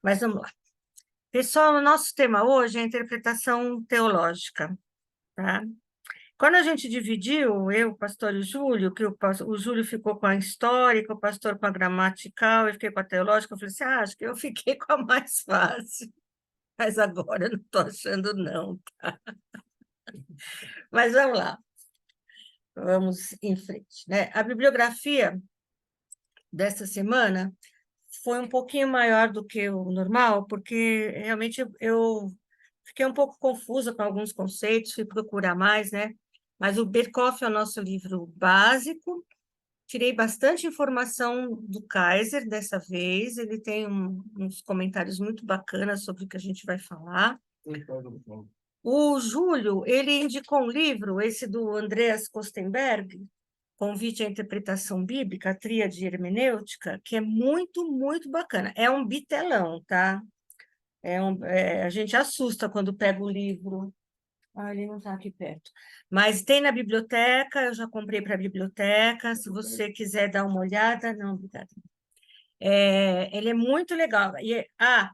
Mas vamos lá. Pessoal, o nosso tema hoje é a interpretação teológica, tá? Quando a gente dividiu, eu, o pastor e o Júlio, que o Júlio ficou com a histórica, o pastor com a gramatical, eu fiquei com a teológica, eu falei assim, acho que eu fiquei com a mais fácil, mas agora eu não estou achando não. Mas vamos lá, vamos em frente, né? A bibliografia dessa semana foi um pouquinho maior do que o normal, porque realmente eu fiquei um pouco confusa com alguns conceitos, fui procurar mais, né? Mas o Berkoff é o nosso livro básico. Tirei bastante informação do Kaiser dessa vez, ele tem uns comentários muito bacanas sobre o que a gente vai falar. O Júlio, ele indicou um livro, esse do Andreas Kostenberg, Convite à Interpretação Bíblica, a Tríade Hermenêutica, que é muito, muito bacana. É um bitelão, tá? A gente assusta quando pega o livro. Ah, ele não está aqui perto. Mas tem na biblioteca, eu já comprei para a biblioteca. Se você quiser dar uma olhada, não, obrigada. Ele é muito legal.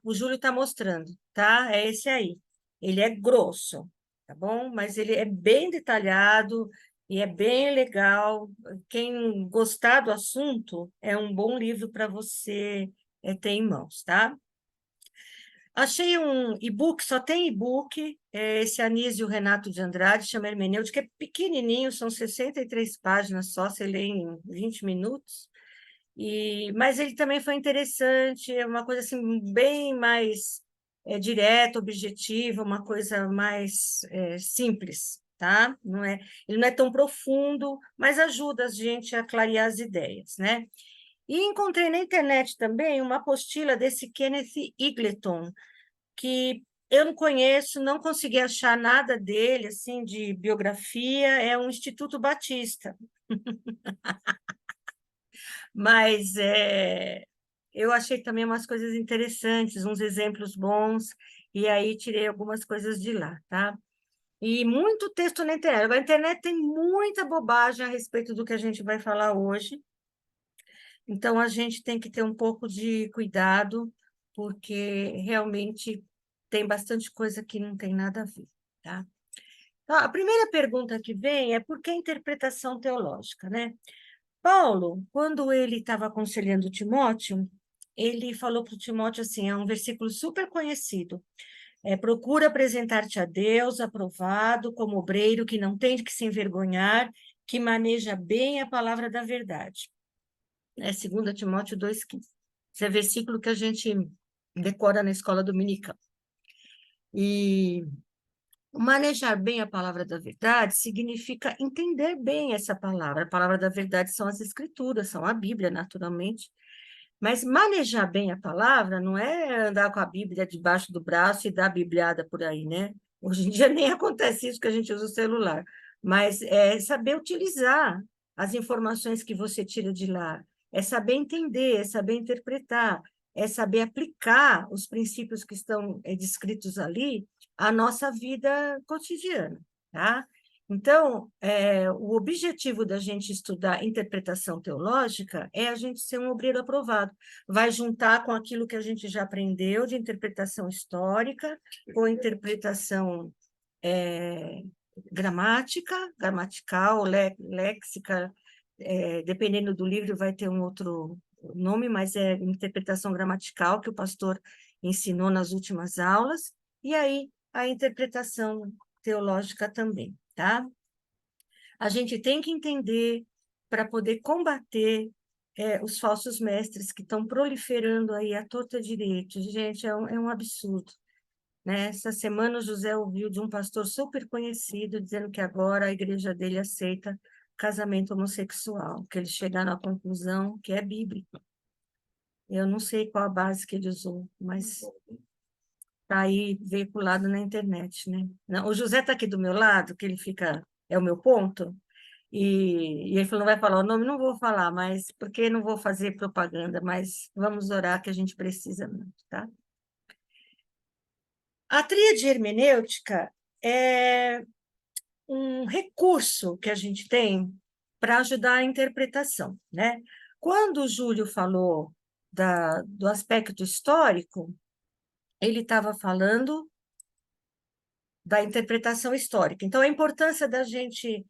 O Júlio está mostrando, tá? É esse aí. Ele é grosso, tá bom? Mas ele é bem detalhado e é bem legal. Quem gostar do assunto, é um bom livro para você ter em mãos, tá? Achei um e-book, só tem e-book, esse Anísio Renato de Andrade, chama Hermenêutica, é pequenininho, são 63 páginas só, você lê em 20 minutos. Mas ele também foi interessante, é uma coisa assim, bem mais direta, objetiva, uma coisa mais simples, tá? Ele não é tão profundo, mas ajuda a gente a clarear as ideias, né? E encontrei na internet também uma apostila desse Kenneth Eagleton, que eu não conheço, não consegui achar nada dele, assim, de biografia, é um Instituto Batista. Mas eu achei também umas coisas interessantes, uns exemplos bons, e aí tirei algumas coisas de lá, tá? E muito texto na internet. Agora, a internet tem muita bobagem a respeito do que a gente vai falar hoje, então a gente tem que ter um pouco de cuidado, porque realmente tem bastante coisa que não tem nada a ver, tá? Então, a primeira pergunta que vem é por que interpretação teológica, né? Paulo, quando ele estava aconselhando Timóteo, ele falou para o Timóteo assim, é um versículo super conhecido, procura apresentar-te a Deus aprovado como obreiro que não tem de que se envergonhar, que maneja bem a palavra da verdade. 2 Timóteo 2,15. Esse é versículo que a gente decora na escola dominical. E manejar bem a palavra da verdade significa entender bem essa palavra. A palavra da verdade são as escrituras, são a Bíblia, naturalmente. Mas manejar bem a palavra não é andar com a Bíblia debaixo do braço e dar bibliada por aí, né? Hoje em dia nem acontece isso que a gente usa o celular, mas é saber utilizar as informações que você tira de lá, é saber entender, é saber interpretar, é saber aplicar os princípios que estão descritos ali à nossa vida cotidiana, tá? Então, o objetivo da gente estudar interpretação teológica é a gente ser um obreiro aprovado. Vai juntar com aquilo que a gente já aprendeu de interpretação histórica, com interpretação gramatical, léxica, dependendo do livro vai ter um outro nome, mas é interpretação gramatical que o pastor ensinou nas últimas aulas, e aí a interpretação teológica também, tá? A gente tem que entender para poder combater os falsos mestres que estão proliferando aí à torta direito. Gente, é um absurdo, né? Essa semana o José ouviu de um pastor super conhecido dizendo que agora a igreja dele aceita casamento homossexual, que eles chegaram à conclusão que é bíblico. Eu não sei qual a base que ele usou, mas está aí veiculado na internet, né? Não, o José está aqui do meu lado, que ele fica, é o meu ponto, e ele falou, não vai falar o nome, não vou falar, mas porque não vou fazer propaganda, mas vamos orar que a gente precisa muito, tá? A tríade hermenêutica é um recurso que a gente tem para ajudar a interpretação, né? Quando o Júlio falou do aspecto histórico, ele estava falando da interpretação histórica. Então, a importância da gente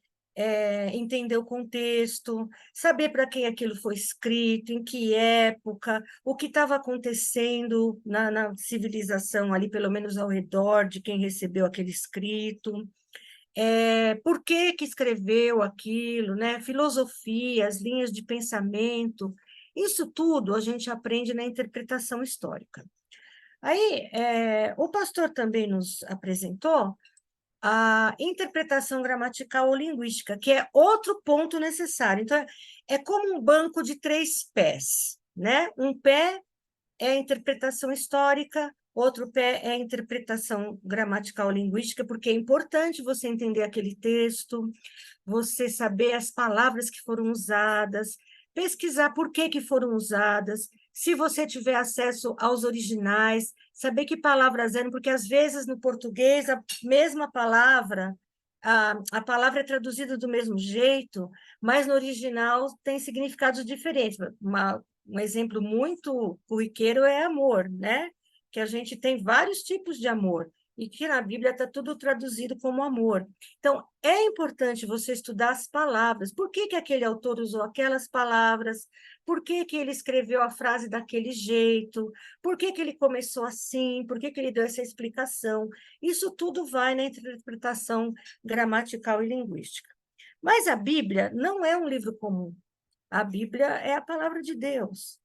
entender o contexto, saber para quem aquilo foi escrito, em que época, o que estava acontecendo na civilização ali, pelo menos ao redor de quem recebeu aquele escrito, por que que escreveu aquilo, né? Filosofia, as linhas de pensamento, isso tudo a gente aprende na interpretação histórica. Aí, o pastor também nos apresentou a interpretação gramatical ou linguística, que é outro ponto necessário. Então, é como um banco de 3 pés, né? Um pé é a interpretação histórica, outro pé é a interpretação gramatical linguística, porque é importante você entender aquele texto, você saber as palavras que foram usadas, pesquisar por que foram usadas, se você tiver acesso aos originais, saber que palavras eram, porque às vezes no português a mesma palavra, a palavra é traduzida do mesmo jeito, mas no original tem significados diferentes. Um exemplo muito corriqueiro é amor, né? Que a gente tem vários tipos de amor, e que na Bíblia está tudo traduzido como amor. Então, é importante você estudar as palavras. Por que que aquele autor usou aquelas palavras? Por que que ele escreveu a frase daquele jeito? Por que que ele começou assim? Por que que ele deu essa explicação? Isso tudo vai na interpretação gramatical e linguística. Mas a Bíblia não é um livro comum. A Bíblia é a palavra de Deus.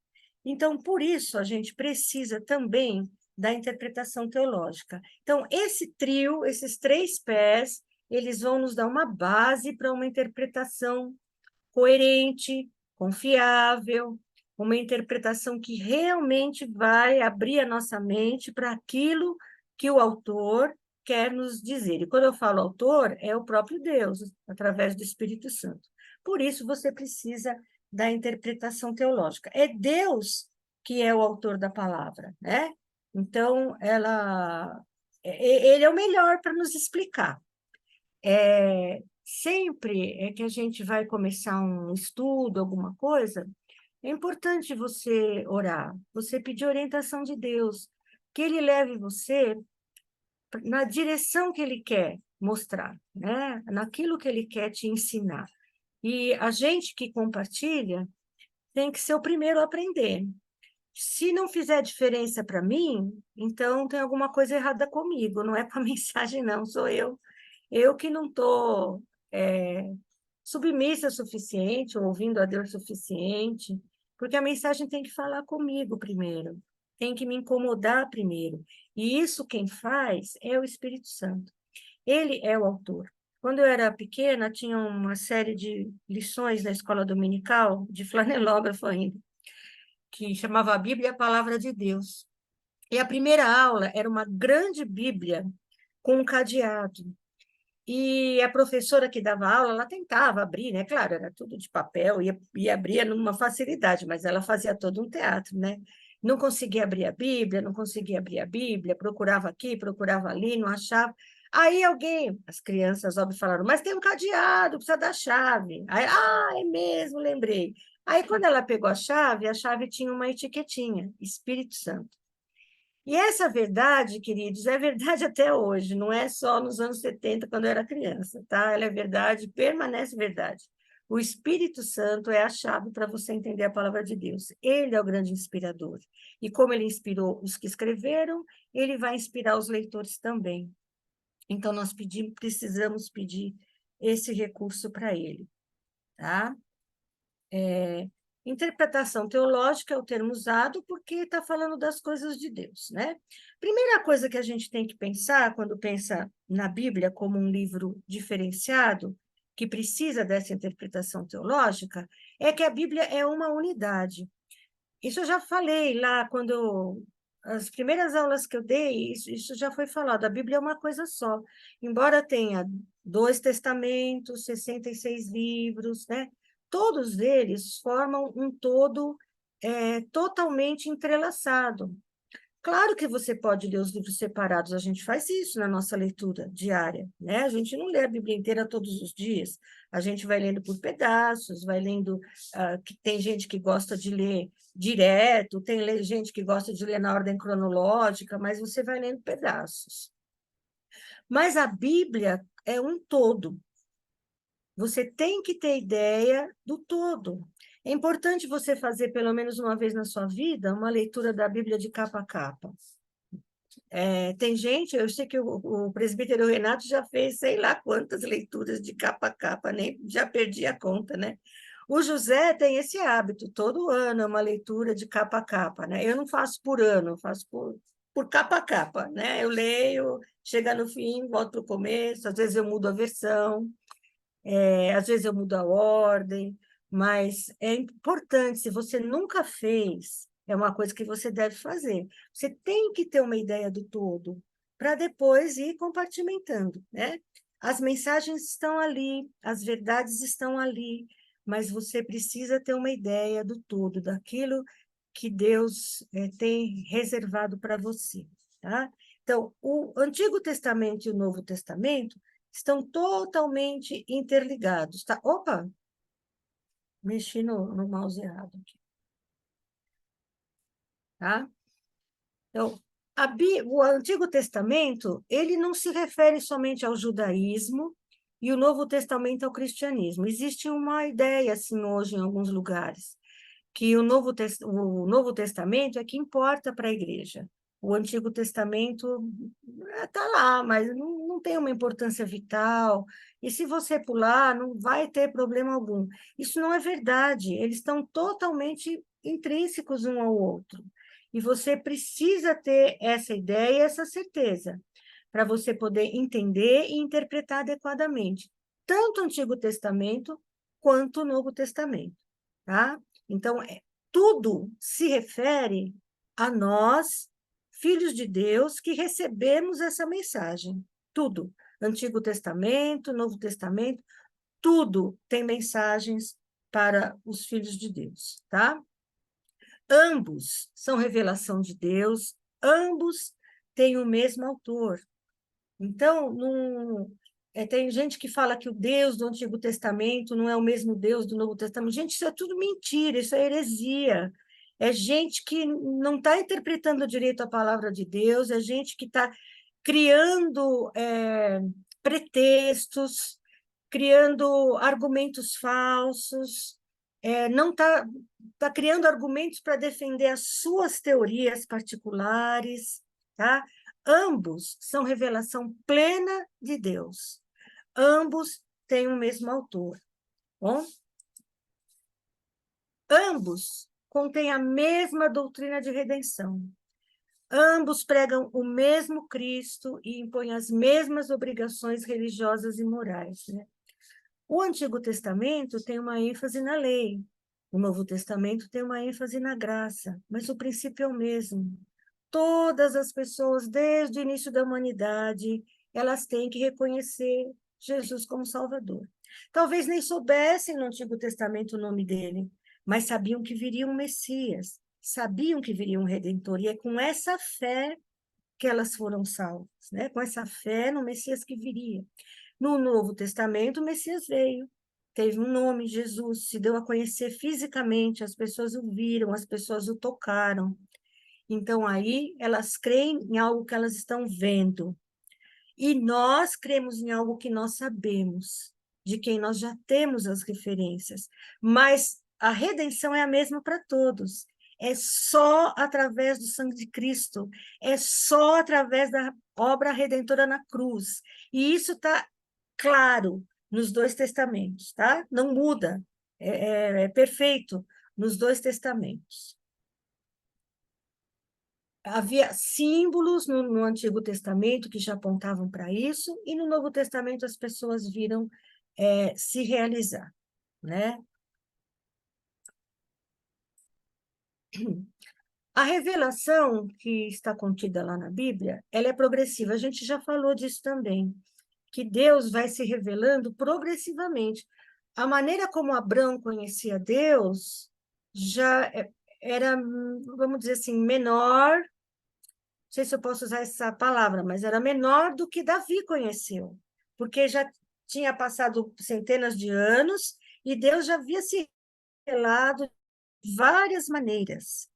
Então, por isso, a gente precisa também da interpretação teológica. Então, esse trio, esses 3 pés, eles vão nos dar uma base para uma interpretação coerente, confiável, uma interpretação que realmente vai abrir a nossa mente para aquilo que o autor quer nos dizer. E quando eu falo autor, é o próprio Deus, através do Espírito Santo. Por isso, você precisa da interpretação teológica. É Deus que é o autor da palavra, né? Então, ele é o melhor para nos explicar. Sempre que a gente vai começar um estudo, alguma coisa, é importante você orar, você pedir orientação de Deus, que Ele leve você na direção que Ele quer mostrar, né? Naquilo que Ele quer te ensinar. E a gente que compartilha tem que ser o primeiro a aprender. Se não fizer diferença para mim, então tem alguma coisa errada comigo, não é com a mensagem, não, sou eu. Eu que não estou submissa o suficiente, ou ouvindo a Deus o suficiente, porque a mensagem tem que falar comigo primeiro, tem que me incomodar primeiro. E isso quem faz é o Espírito Santo. Ele é o autor. Quando eu era pequena, tinha uma série de lições na escola dominical, de flanelógrafo ainda, que chamava a Bíblia a Palavra de Deus. E a primeira aula era uma grande Bíblia com um cadeado. E a professora que dava aula, ela tentava abrir, né? Claro, era tudo de papel, e abria numa facilidade, mas ela fazia todo um teatro, né? Não conseguia abrir a Bíblia, não conseguia abrir a Bíblia, procurava aqui, procurava ali, não achava. Aí as crianças, óbvio, falaram, mas tem um cadeado, precisa da chave. Aí, é mesmo, lembrei. Aí, quando ela pegou a chave tinha uma etiquetinha, Espírito Santo. E essa verdade, queridos, é verdade até hoje, não é só nos anos 70, quando eu era criança, tá? Ela é verdade, permanece verdade. O Espírito Santo é a chave para você entender a palavra de Deus. Ele é o grande inspirador. E como ele inspirou os que escreveram, ele vai inspirar os leitores também. Então, nós precisamos pedir esse recurso para ele, tá? Interpretação teológica é o termo usado porque está falando das coisas de Deus, né? Primeira coisa que a gente tem que pensar quando pensa na Bíblia como um livro diferenciado, que precisa dessa interpretação teológica, é que a Bíblia é uma unidade. Isso eu já falei lá as primeiras aulas que eu dei, isso já foi falado. A Bíblia é uma coisa só. Embora tenha 2 testamentos, 66 livros, né? Todos eles formam um todo totalmente entrelaçado. Claro que você pode ler os livros separados, a gente faz isso na nossa leitura diária, né? A gente não lê a Bíblia inteira todos os dias, a gente vai lendo por pedaços, vai lendo, que tem gente que gosta de ler direto, tem gente que gosta de ler na ordem cronológica, mas você vai lendo pedaços. Mas a Bíblia é um todo. Você tem que ter ideia do todo. É importante você fazer, pelo menos uma vez na sua vida, uma leitura da Bíblia de capa a capa. Tem gente, eu sei que o presbítero Renato já fez sei lá quantas leituras de capa a capa, nem já perdi a conta, né? O José tem esse hábito, todo ano é uma leitura de capa a capa, né? Eu não faço por ano, eu faço por capa a capa, né? Eu leio, chega no fim, volto para o começo, às vezes eu mudo a versão, às vezes eu mudo a ordem, mas é importante, se você nunca fez, é uma coisa que você deve fazer. Você tem que ter uma ideia do todo, para depois ir compartimentando, né? As mensagens estão ali, as verdades estão ali, mas você precisa ter uma ideia do todo, daquilo que Deus tem reservado para você, tá? Então, o Antigo Testamento e o Novo Testamento estão totalmente interligados, tá? Opa, mexi no mouse errado aqui, tá? Então, o Antigo Testamento, ele não se refere somente ao judaísmo e o Novo Testamento ao cristianismo. Existe uma ideia, assim, hoje em alguns lugares, que o Novo Testamento é que importa para a igreja. O Antigo Testamento está lá, mas não tem uma importância vital. E se você pular, não vai ter problema algum. Isso não é verdade. Eles estão totalmente intrínsecos um ao outro. E você precisa ter essa ideia e essa certeza para você poder entender e interpretar adequadamente tanto o Antigo Testamento quanto o Novo Testamento, tá? Então, tudo se refere a nós, filhos de Deus, que recebemos essa mensagem. Tudo. Antigo Testamento, Novo Testamento, tudo tem mensagens para os filhos de Deus, tá? Ambos são revelação de Deus, ambos têm o mesmo autor. Então, tem gente que fala que o Deus do Antigo Testamento não é o mesmo Deus do Novo Testamento. Gente, isso é tudo mentira, isso é heresia. É gente que não está interpretando direito a palavra de Deus, é gente que está criando pretextos, criando argumentos falsos, não está criando argumentos para defender as suas teorias particulares, tá? Ambos são revelação plena de Deus. Ambos têm o mesmo autor. Bom? Ambos contêm a mesma doutrina de redenção. Ambos pregam o mesmo Cristo e impõem as mesmas obrigações religiosas e morais, né? O Antigo Testamento tem uma ênfase na lei, o Novo Testamento tem uma ênfase na graça, mas o princípio é o mesmo. Todas as pessoas, desde o início da humanidade, elas têm que reconhecer Jesus como Salvador. Talvez nem soubessem no Antigo Testamento o nome dele, mas sabiam que viria um Messias, sabiam que viria um Redentor, e é com essa fé que elas foram salvas, né? Com essa fé no Messias que viria. No Novo Testamento, o Messias veio, teve um nome, Jesus, se deu a conhecer fisicamente, as pessoas o viram, as pessoas o tocaram. Então, aí, elas creem em algo que elas estão vendo. E nós cremos em algo que nós sabemos, de quem nós já temos as referências. Mas a redenção é a mesma para todos. É só através do sangue de Cristo, é só através da obra redentora na cruz. E isso está claro nos dois testamentos, tá? Não muda, é perfeito nos dois testamentos. Havia símbolos no Antigo Testamento que já apontavam para isso, e no Novo Testamento as pessoas viram se realizar, né? A revelação que está contida lá na Bíblia, ela é progressiva, a gente já falou disso também, que Deus vai se revelando progressivamente. A maneira como Abraão conhecia Deus já era, vamos dizer assim, menor sei se eu posso usar essa palavra, mas era menor do que Davi conheceu, porque já tinha passado centenas de anos e Deus já havia se revelado de várias maneiras.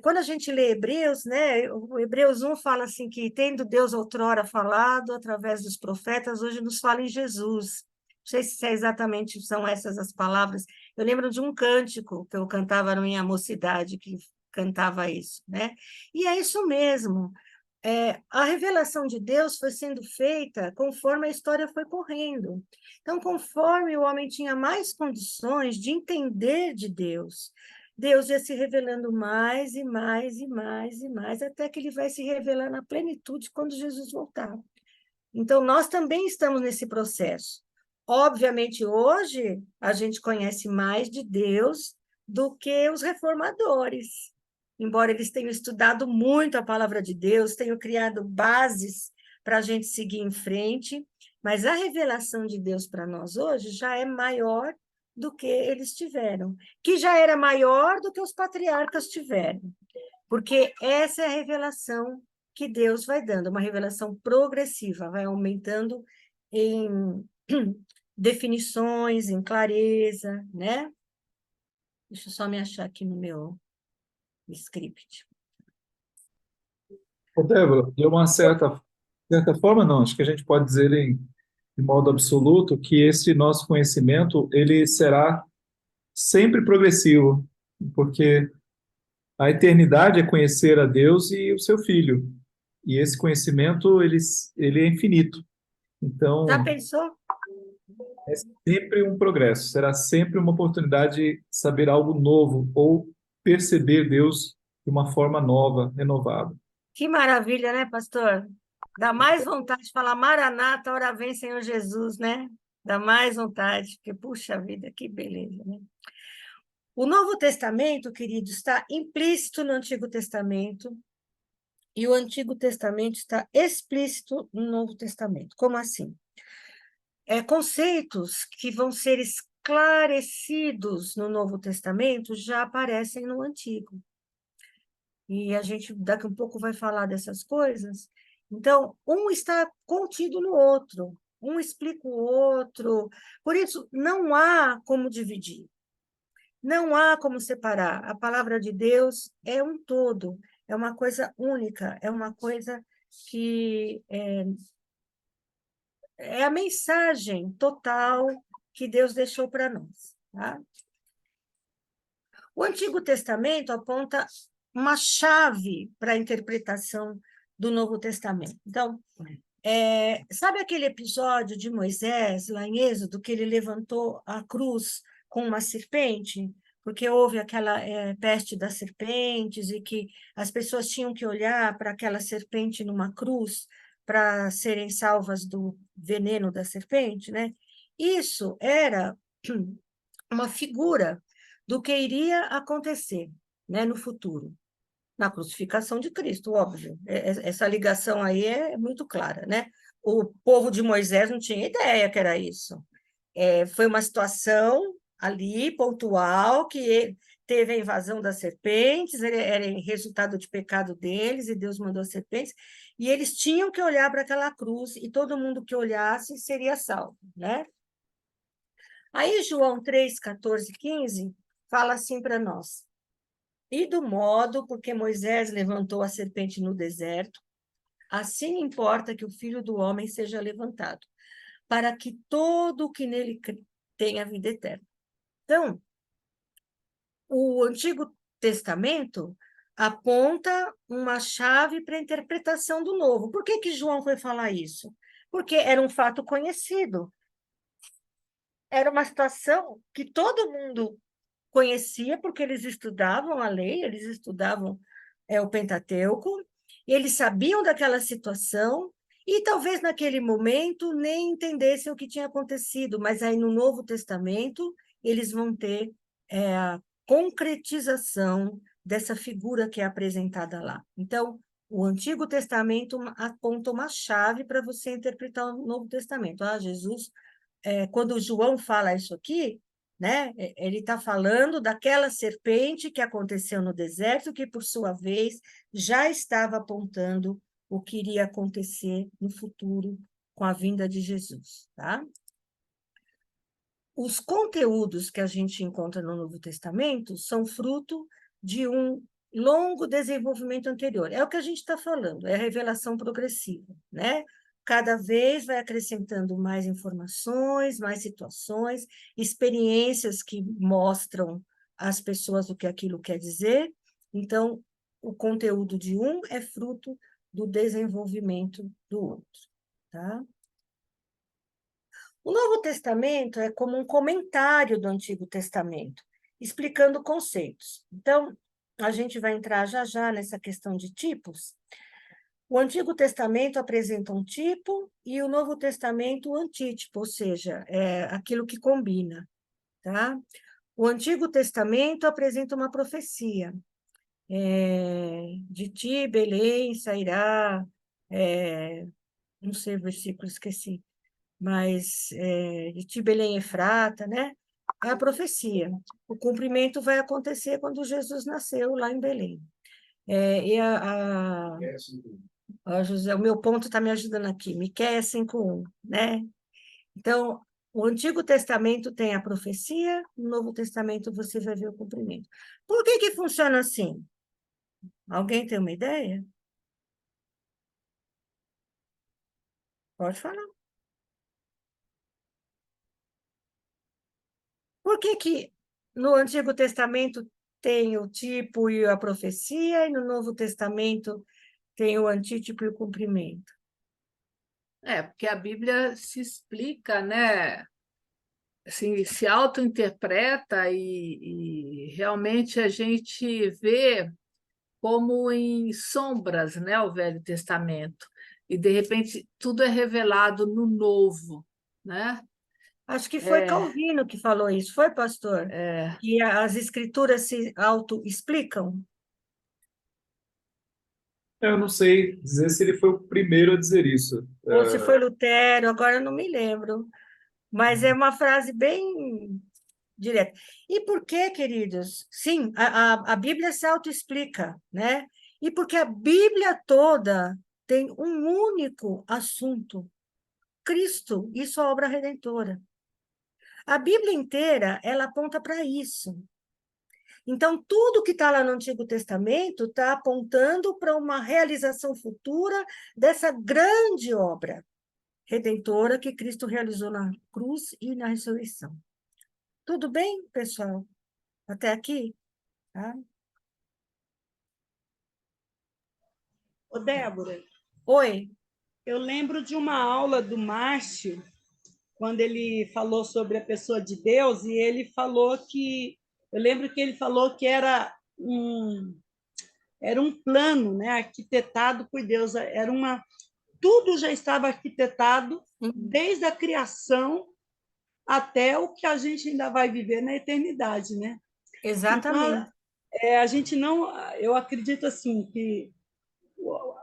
Quando a gente lê Hebreus, né, o Hebreus 1 fala assim que, tendo Deus outrora falado através dos profetas, hoje nos fala em Jesus. Não sei se exatamente são essas as palavras. Eu lembro de um cântico que eu cantava na minha mocidade, que cantava isso, né? E é isso mesmo. A revelação de Deus foi sendo feita conforme a história foi correndo. Então, conforme o homem tinha mais condições de entender de Deus, Deus ia se revelando mais e mais e mais e mais, até que ele vai se revelar na plenitude quando Jesus voltar. Então, nós também estamos nesse processo. Obviamente, hoje, a gente conhece mais de Deus do que os reformadores. Embora eles tenham estudado muito a palavra de Deus, tenham criado bases para a gente seguir em frente, mas a revelação de Deus para nós hoje já é maior do que eles tiveram, que já era maior do que os patriarcas tiveram, porque essa é a revelação que Deus vai dando, uma revelação progressiva, vai aumentando em definições, em clareza, né? Deixa eu só me achar aqui no meu script. Ô, Débora, de uma certa forma, não, acho que a gente pode dizer de modo absoluto que esse nosso conhecimento ele será sempre progressivo, porque a eternidade é conhecer a Deus e o seu Filho, e esse conhecimento ele é infinito. Já Então, pensou? é sempre um progresso, será sempre uma oportunidade de saber algo novo ou perceber Deus de uma forma nova, renovada. Que maravilha, né, pastor? Dá mais vontade de falar Maranata, ora vem, Senhor Jesus, né? Dá mais vontade, porque, puxa vida, que beleza, né? O Novo Testamento, querido, está implícito no Antigo Testamento e o Antigo Testamento está explícito no Novo Testamento. Como assim? Conceitos que vão ser esclarecidos no Novo Testamento já aparecem no Antigo. E a gente daqui a um pouco vai falar dessas coisas. Então, um está contido no outro, um explica o outro. Por isso, não há como dividir, não há como separar. A palavra de Deus é um todo, é uma coisa única, é uma coisa que é a mensagem total que Deus deixou para nós. Tá? O Antigo Testamento aponta uma chave para a interpretação do Novo Testamento. Então, sabe aquele episódio de Moisés, lá em Êxodo, que ele levantou a cruz com uma serpente? Porque houve aquela peste das serpentes e que as pessoas tinham que olhar para aquela serpente numa cruz para serem salvas do veneno da serpente, né? Isso era uma figura do que iria acontecer, né, no futuro, na crucificação de Cristo, óbvio. Essa ligação aí é muito clara, né? O povo de Moisés não tinha ideia que era isso. Foi uma situação ali, pontual, que teve a invasão das serpentes, era resultado de pecado deles, e Deus mandou as serpentes, e eles tinham que olhar para aquela cruz, e todo mundo que olhasse seria salvo, né? Aí, João 3, 14, 15, fala assim para nós: e do modo porque Moisés levantou a serpente no deserto, assim importa que o Filho do Homem seja levantado, para que todo o que nele crê tenha vida eterna. Então, o Antigo Testamento aponta uma chave para a interpretação do Novo. Por que que João foi falar isso? Porque era um fato conhecido, era uma situação que todo mundo conhecia, porque eles estudavam a lei, eles estudavam o Pentateuco, e eles sabiam daquela situação, e talvez naquele momento nem entendessem o que tinha acontecido, mas aí no Novo Testamento eles vão ter a concretização dessa figura que é apresentada lá. Então, o Antigo Testamento aponta uma chave para você interpretar o Novo Testamento. Jesus, quando João fala isso aqui, né? Ele está falando daquela serpente que aconteceu no deserto, que, por sua vez, já estava apontando o que iria acontecer no futuro com a vinda de Jesus, tá? Os conteúdos que a gente encontra no Novo Testamento são fruto de um longo desenvolvimento anterior. É o que a gente está falando, é a revelação progressiva, né? Cada vez vai acrescentando mais informações, mais situações, experiências que mostram às pessoas o que aquilo quer dizer. Então, o conteúdo de um é fruto do desenvolvimento do outro, tá? O Novo Testamento é como um comentário do Antigo Testamento, explicando conceitos. Então, a gente vai entrar já já nessa questão de tipos. O Antigo Testamento apresenta um tipo e o Novo Testamento o antítipo, ou seja, é aquilo que combina, tá? O Antigo Testamento apresenta uma profecia. De ti, Belém, sairá, não sei o versículo, esqueci, mas de ti, Belém Efrata, né? É a profecia. O cumprimento vai acontecer quando Jesus nasceu lá em Belém. E José, o meu ponto está me ajudando aqui, Miqueias 5:1, né? Então, o Antigo Testamento tem a profecia, no Novo Testamento você vai ver o cumprimento. Por que que funciona assim? Alguém tem uma ideia? Pode falar. Por que que no Antigo Testamento tem o tipo e a profecia, e no Novo Testamento tem o antítipo e o cumprimento? Porque a Bíblia se explica, né? Assim, se auto-interpreta e realmente a gente vê como em sombras, né, o Velho Testamento. E, de repente, tudo é revelado no Novo, né? Acho que foi É, Calvino que falou isso, foi, pastor? é, Que as escrituras se auto-explicam? Eu não sei dizer se ele foi o primeiro a dizer isso. Ou se foi Lutero, agora eu não me lembro. Mas é uma frase bem direta. E por que, queridos? Sim, a Bíblia se autoexplica, né? E porque a Bíblia toda tem um único assunto: Cristo e sua obra redentora. A Bíblia inteira, ela aponta para isso. Então, tudo que está lá no Antigo Testamento está apontando para uma realização futura dessa grande obra redentora que Cristo realizou na cruz e na ressurreição. Tudo bem, pessoal? Até aqui? Tá? Ô, Débora, Oi. eu lembro de uma aula do Márcio, quando ele falou sobre a pessoa de Deus, e ele falou que. Eu lembro que ele falou que era um plano, né, arquitetado por Deus, tudo já estava arquitetado desde a criação até o que a gente ainda vai viver na eternidade, né? Então, Exatamente. a gente não, eu acredito assim que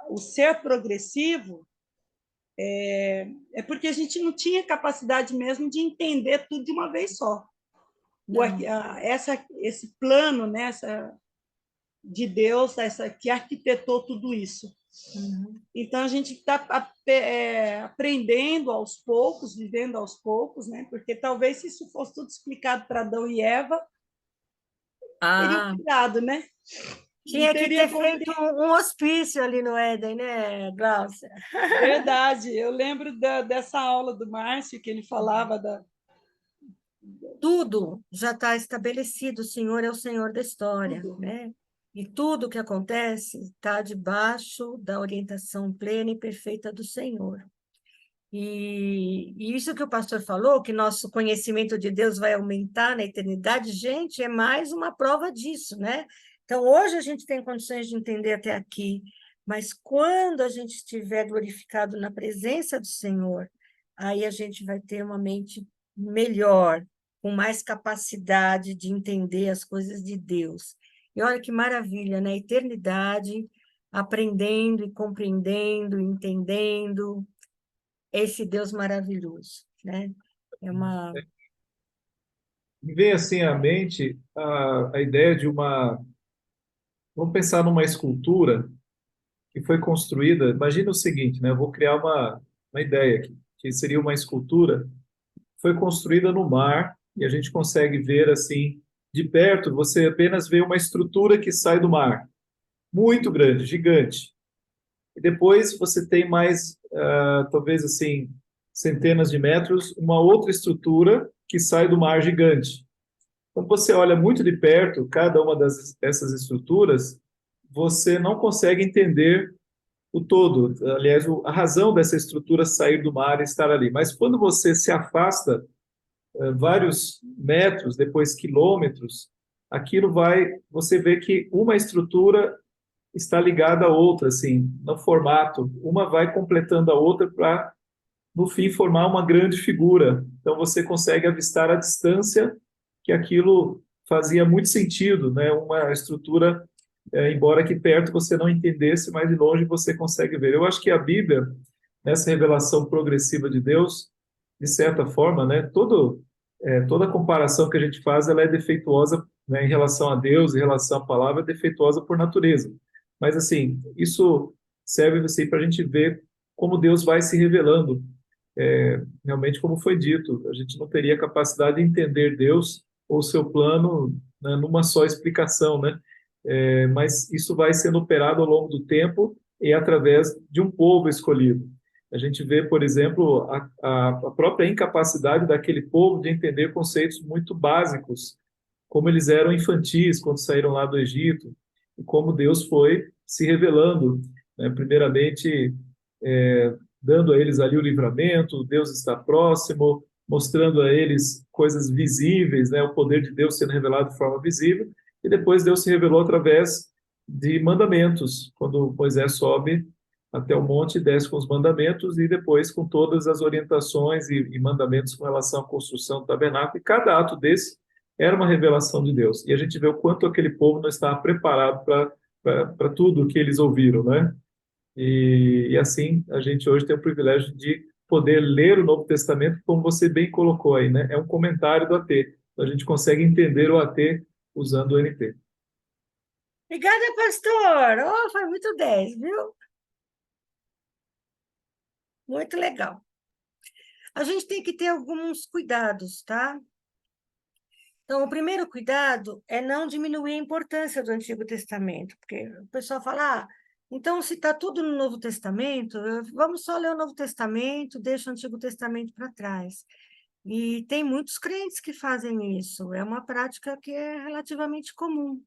o ser progressivo é porque a gente não tinha capacidade mesmo de entender tudo de uma vez só. Não. Esse plano, né, de Deus, que arquitetou tudo isso. Uhum. Então, a gente está aprendendo aos poucos, vivendo aos poucos, né? Porque talvez se isso fosse tudo explicado para Adão e Eva, teriam Ah, cuidado, né? Não tinha que teria ter feito compreensão. um hospício ali no Éden, né, Glaucia? Verdade. Eu lembro dessa aula do Márcio, que ele falava Tudo já está estabelecido, o Senhor é o Senhor da história, tudo. né? E tudo que acontece está debaixo da orientação plena e perfeita do Senhor. E isso que o pastor falou, que nosso conhecimento de Deus vai aumentar na eternidade, gente, é mais uma prova disso, né? Então, hoje a gente tem condições de entender até aqui, mas quando a gente estiver glorificado na presença do Senhor, aí a gente vai ter uma mente melhor, com mais capacidade de entender as coisas de Deus. E olha que maravilha, né? Eternidade, aprendendo e compreendendo, entendendo esse Deus maravilhoso, né? É uma... me vem assim à mente a ideia de uma. Vamos pensar numa escultura que foi construída. Imagina o seguinte, né? Eu vou criar uma ideia aqui, que seria uma escultura que foi construída no mar e a gente consegue ver assim de perto. Você apenas vê uma estrutura que sai do mar, muito grande, gigante. E depois você tem mais, talvez assim, centenas de metros, uma outra estrutura que sai do mar gigante. Quando você olha muito de perto cada uma dessas estruturas, você não consegue entender o todo. Aliás, a razão dessa estrutura sair do mar e estar ali. Mas quando você se afasta vários metros, depois quilômetros, aquilo vai, você vê que uma estrutura está ligada à outra, assim, no formato. Uma vai completando a outra para, no fim, formar uma grande figura. Então, você consegue avistar à distância que aquilo fazia muito sentido, né? Uma estrutura, embora aqui perto você não entendesse, mas de longe você consegue ver. Eu acho que a Bíblia, nessa revelação progressiva de Deus, de certa forma, né? Toda comparação que a gente faz, ela é defeituosa, né, em relação a Deus, em relação à palavra, é defeituosa por natureza. Mas, assim, isso serve assim, para a gente ver como Deus vai se revelando. Realmente, como foi dito, a gente não teria capacidade de entender Deus ou seu plano, né, numa só explicação, né? Mas isso vai sendo operado ao longo do tempo e através de um povo escolhido. A gente vê, por exemplo, a própria incapacidade daquele povo de entender conceitos muito básicos, como eles eram infantis quando saíram lá do Egito, e como Deus foi se revelando, né? Primeiramente, dando a eles ali o livramento, Deus está próximo, mostrando a eles coisas visíveis, né? O poder de Deus sendo revelado de forma visível, e depois Deus se revelou através de mandamentos, quando Moisés sobe até o monte e desce com os mandamentos, e depois com todas as orientações e mandamentos com relação à construção do tabernáculo, e cada ato desse era uma revelação de Deus. E a gente vê o quanto aquele povo não estava preparado para tudo o que eles ouviram, né? E assim, a gente hoje tem o privilégio de poder ler o Novo Testamento, como você bem colocou aí, né? É um comentário do AT. Então, a gente consegue entender o AT usando o NT. Obrigada, pastor. Oh, foi muito 10, viu? Muito legal. A gente tem que ter alguns cuidados, tá? Então, o primeiro cuidado é não diminuir a importância do Antigo Testamento, porque o pessoal fala, então, se está tudo no Novo Testamento, vamos só ler o Novo Testamento, deixa o Antigo Testamento para trás. E tem muitos crentes que fazem isso, é uma prática que é relativamente comum.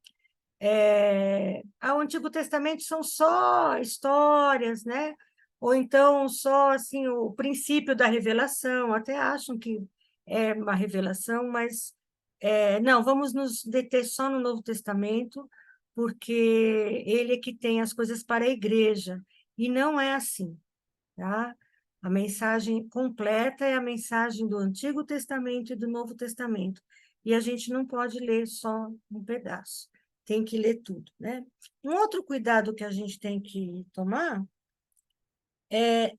O Antigo Testamento são só histórias, né? Ou então só assim, o princípio da revelação, até acham que é uma revelação, mas não, vamos nos deter só no Novo Testamento, porque ele é que tem as coisas para a igreja, e não é assim, tá? A mensagem completa é a mensagem do Antigo Testamento e do Novo Testamento, e a gente não pode ler só um pedaço, tem que ler tudo, né? Um outro cuidado que a gente tem que tomar é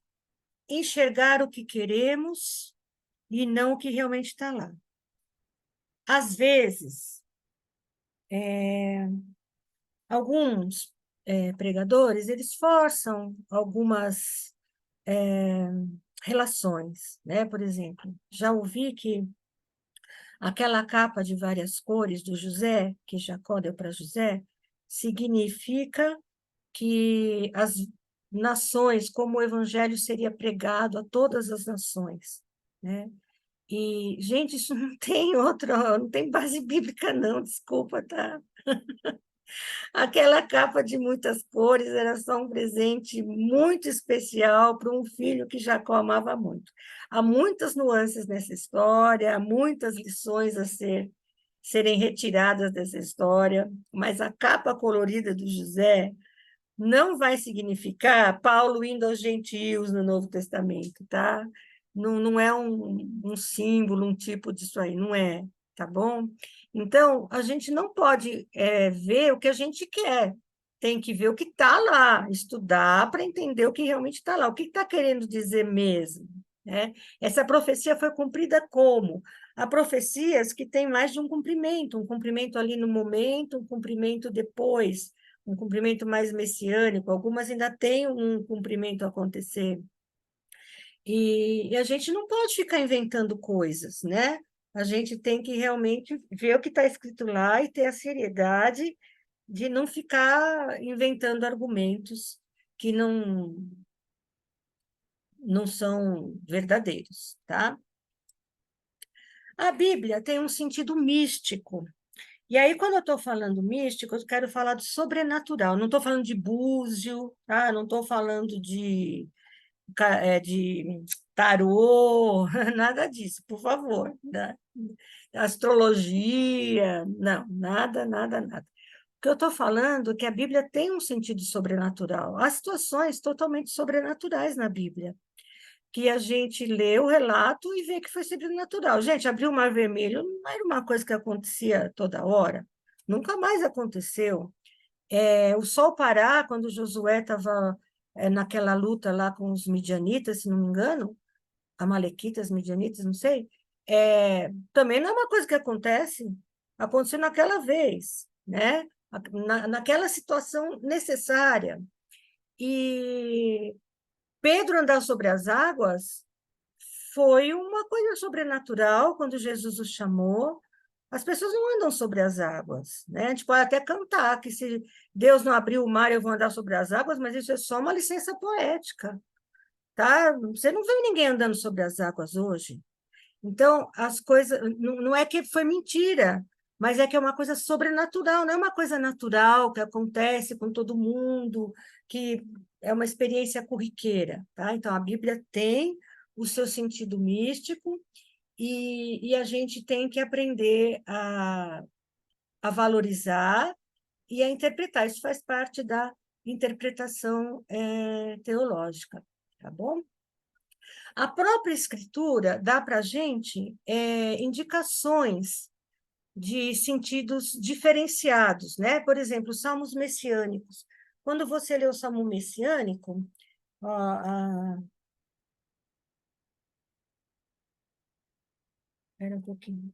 enxergar o que queremos e não o que realmente está lá. Às vezes, alguns pregadores, eles forçam algumas relações, né? Por exemplo, já ouvi que aquela capa de várias cores do José, que Jacó deu para José, significa que as nações, como o evangelho seria pregado a todas as nações, né? E, gente, isso não tem não tem base bíblica, não, desculpa, tá? Aquela capa de muitas cores era só um presente muito especial para um filho que Jacó amava muito. Há muitas nuances nessa história, há muitas lições a serem retiradas dessa história, mas a capa colorida do José não vai significar Paulo indo aos gentios no Novo Testamento, tá? Não é um símbolo, um tipo disso aí, não é, tá bom? Então, a gente não pode ver o que a gente quer, tem que ver o que está lá, estudar para entender o que realmente está lá, o que está querendo dizer mesmo, né? Essa profecia foi cumprida como? há profecias que têm mais de um cumprimento ali no momento, um cumprimento depois, um cumprimento mais messiânico, algumas ainda têm um cumprimento a acontecer. E a gente não pode ficar inventando coisas, né? A gente tem que realmente ver o que está escrito lá e ter a seriedade de não ficar inventando argumentos que não são verdadeiros, tá? A Bíblia tem um sentido místico. E aí, quando eu estou falando místico, eu quero falar do sobrenatural. Não estou falando de búzio, tá? Não estou falando de tarô, nada disso, por favor. Né? Astrologia, não, nada, nada, nada. O que eu estou falando é que a Bíblia tem um sentido sobrenatural. Há situações totalmente sobrenaturais na Bíblia, que a gente lê o relato e vê que foi sobrenatural. Gente, abrir o Mar Vermelho não era uma coisa que acontecia toda hora, nunca mais aconteceu. O sol parar, quando Josué estava naquela luta lá com os midianitas, se não me engano, amalequitas, midianitas, não sei, também não é uma coisa que aconteceu naquela vez, né? Naquela situação necessária. E Pedro andar sobre as águas foi uma coisa sobrenatural quando Jesus o chamou. As pessoas não andam sobre as águas, né? A gente pode até cantar que se Deus não abrir o mar, eu vou andar sobre as águas, mas isso é só uma licença poética, tá? Você não vê ninguém andando sobre as águas hoje. Então, as coisas não é que foi mentira, mas é que é uma coisa sobrenatural, não é uma coisa natural que acontece com todo mundo, que é uma experiência corriqueira, tá? Então, a Bíblia tem o seu sentido místico e a gente tem que aprender a valorizar e a interpretar. Isso faz parte da interpretação teológica, tá bom? A própria escritura dá para a gente indicações de sentidos diferenciados, né? Por exemplo, os salmos messiânicos. Quando você lê o salmo messiânico, espera um pouquinho.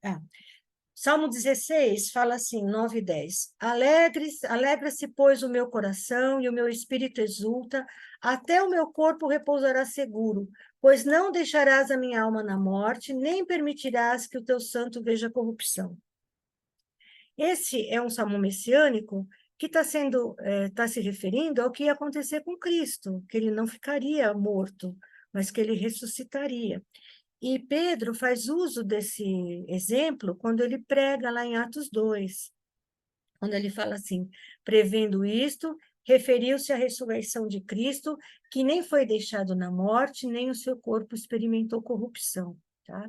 Salmo 16 fala assim, 9 e 10. Alegra-se, pois, o meu coração e o meu espírito exulta, até o meu corpo repousará seguro, pois não deixarás a minha alma na morte, nem permitirás que o teu santo veja corrupção. Esse é um salmo messiânico que está se referindo ao que ia acontecer com Cristo, que ele não ficaria morto, mas que ele ressuscitaria. E Pedro faz uso desse exemplo quando ele prega lá em Atos 2, quando ele fala assim, prevendo isto, referiu-se à ressurreição de Cristo, que nem foi deixado na morte, nem o seu corpo experimentou corrupção. Tá?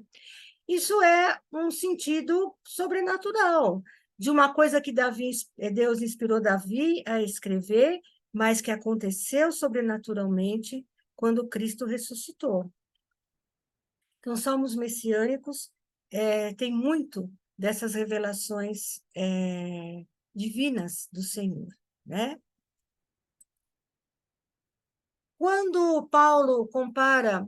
Isso é um sentido sobrenatural, de uma coisa que Deus inspirou Davi a escrever, mas que aconteceu sobrenaturalmente quando Cristo ressuscitou. Então, salmos messiânicos têm muito dessas revelações divinas do Senhor, né? Quando Paulo compara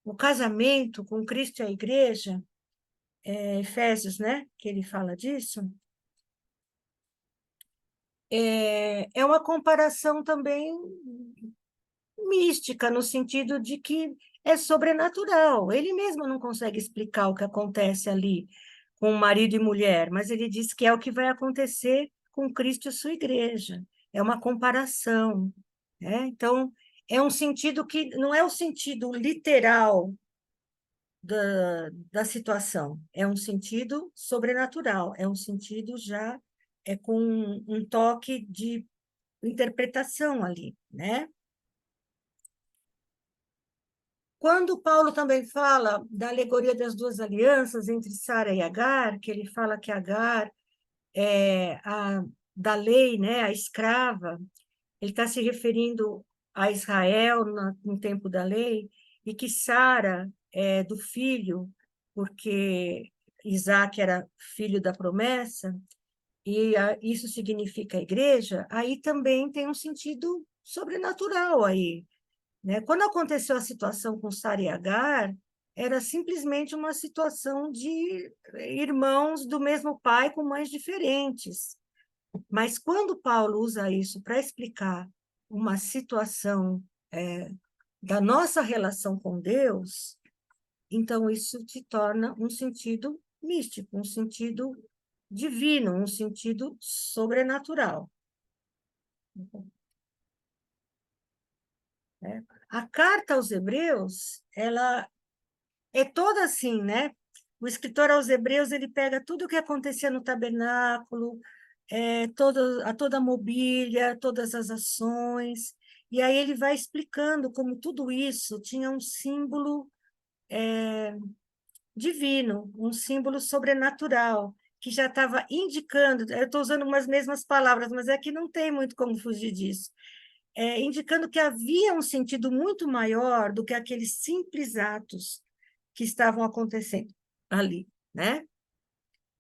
o casamento com Cristo e a igreja, Efésios, né, que ele fala disso, é uma comparação também mística, no sentido de que é sobrenatural. Ele mesmo não consegue explicar o que acontece ali com marido e mulher, mas ele diz que é o que vai acontecer com Cristo e sua igreja. É uma comparação, né? Então, é um sentido que não é o sentido literal da situação, é um sentido sobrenatural, é um sentido já com um toque de interpretação ali, né? Quando Paulo também fala da alegoria das duas alianças entre Sara e Agar, que ele fala que Agar é da lei, né, a escrava, ele está se referindo a Israel no tempo da lei, e que Sara é do filho, porque Isaac era filho da promessa, e isso significa a igreja, aí também tem um sentido sobrenatural aí, né? Quando aconteceu a situação com Sara e Agar, era simplesmente uma situação de irmãos do mesmo pai com mães diferentes. Mas quando Paulo usa isso para explicar uma situação da nossa relação com Deus, então isso se torna um sentido místico, um sentido divino, um sentido sobrenatural. A carta aos Hebreus, ela é toda assim, né? O escritor aos Hebreus, ele pega tudo o que acontecia no tabernáculo, toda a mobília, todas as ações, e aí ele vai explicando como tudo isso tinha um símbolo divino, um símbolo sobrenatural, que já estava indicando, eu estou usando umas mesmas palavras, mas é que não tem muito como fugir disso, indicando que havia um sentido muito maior do que aqueles simples atos que estavam acontecendo ali, né?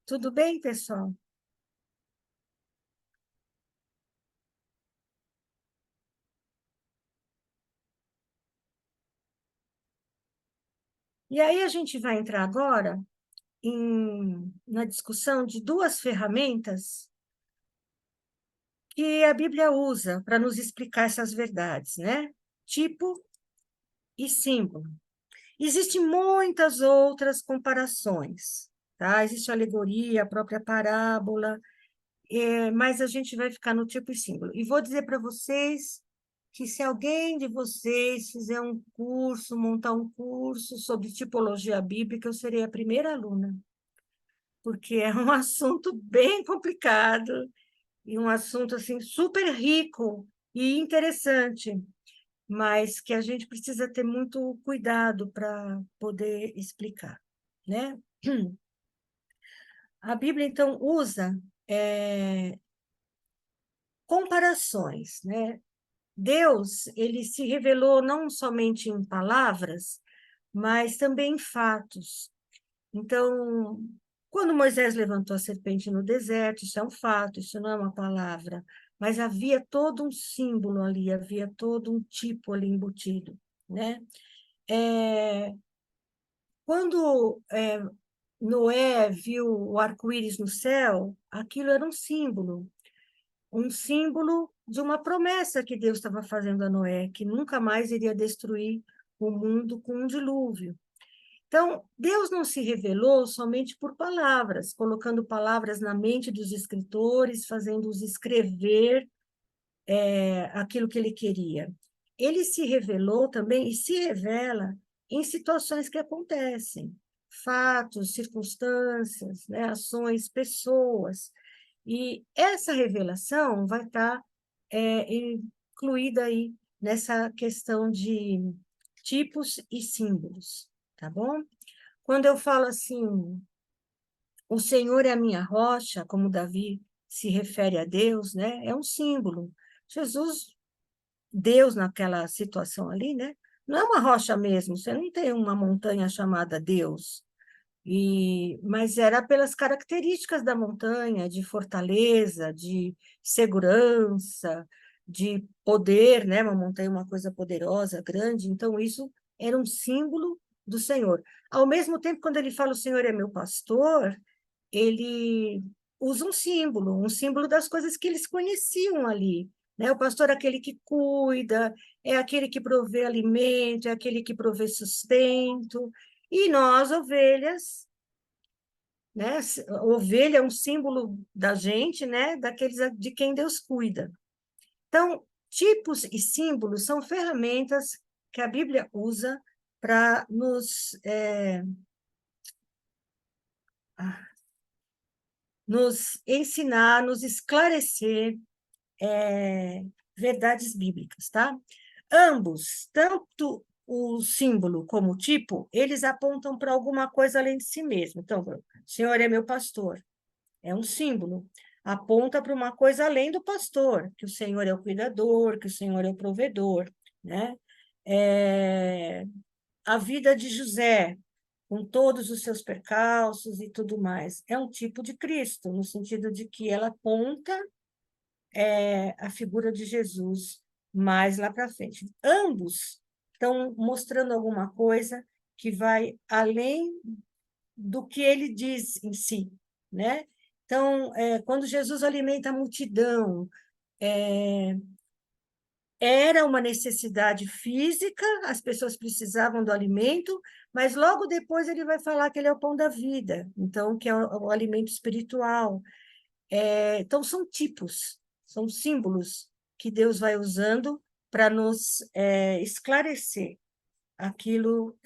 Tudo bem, pessoal? E aí a gente vai entrar agora na discussão de duas ferramentas que a Bíblia usa para nos explicar essas verdades, né? Tipo e símbolo. Existem muitas outras comparações, tá? Existe a alegoria, a própria parábola, mas a gente vai ficar no tipo e símbolo. E vou dizer para vocês que se alguém de vocês fizer um curso, montar um curso sobre tipologia bíblica, eu serei a primeira aluna, porque é um assunto bem complicado e um assunto assim super rico e interessante, mas que a gente precisa ter muito cuidado para poder explicar, né? A Bíblia, então, usa comparações, né? Deus, ele se revelou não somente em palavras, mas também em fatos. Então, quando Moisés levantou a serpente no deserto, isso é um fato, isso não é uma palavra, mas havia todo um símbolo ali, havia todo um tipo ali embutido, né? Quando Noé viu o arco-íris no céu, aquilo era um símbolo de uma promessa que Deus estava fazendo a Noé, que nunca mais iria destruir o mundo com um dilúvio. Então, Deus não se revelou somente por palavras, colocando palavras na mente dos escritores, fazendo-os escrever aquilo que ele queria. Ele se revelou também e se revela em situações que acontecem, fatos, circunstâncias, né, ações, pessoas. E essa revelação vai estar incluída aí nessa questão de tipos e símbolos, tá bom? Quando eu falo assim, o Senhor é a minha rocha, como Davi se refere a Deus, né? É um símbolo. Jesus, Deus naquela situação ali, né? Não é uma rocha mesmo, você não tem uma montanha chamada Deus, mas era pelas características da montanha, de fortaleza, de segurança, de poder, né? Uma montanha é uma coisa poderosa, grande, então isso era um símbolo do Senhor. Ao mesmo tempo, quando ele fala o Senhor é meu pastor, ele usa um símbolo das coisas que eles conheciam ali, né? O pastor é aquele que cuida, é aquele que provê alimento, é aquele que provê sustento, e nós, ovelhas, né? Ovelha é um símbolo da gente, né? Daqueles de quem Deus cuida. Então, tipos e símbolos são ferramentas que a Bíblia usa para nos ensinar, nos esclarecer verdades bíblicas, tá? Ambos, tanto o símbolo como o tipo, eles apontam para alguma coisa além de si mesmo. Então, o Senhor é meu pastor, é um símbolo, aponta para uma coisa além do pastor, que o Senhor é o cuidador, que o Senhor é o provedor, né? A vida de José, com todos os seus percalços e tudo mais, é um tipo de Cristo, no sentido de que ela aponta a figura de Jesus mais lá para frente. Ambos estão mostrando alguma coisa que vai além do que ele diz em si, né? Então, quando Jesus alimenta a multidão, era uma necessidade física, as pessoas precisavam do alimento, mas logo depois ele vai falar que ele é o pão da vida, então, que é o alimento espiritual. Então, são tipos, são símbolos que Deus vai usando para nos esclarecer aquilo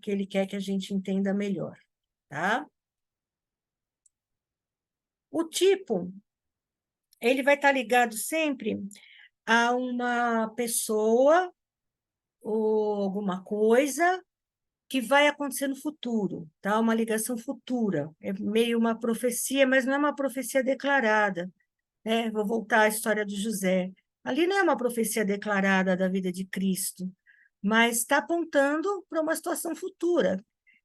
que ele quer que a gente entenda melhor, tá? O tipo, ele vai estar ligado sempre a uma pessoa ou alguma coisa que vai acontecer no futuro, tá? Uma ligação futura, é meio uma profecia, mas não é uma profecia declarada, né? Vou voltar à história de José. Ali não é uma profecia declarada da vida de Cristo, mas está apontando para uma situação futura,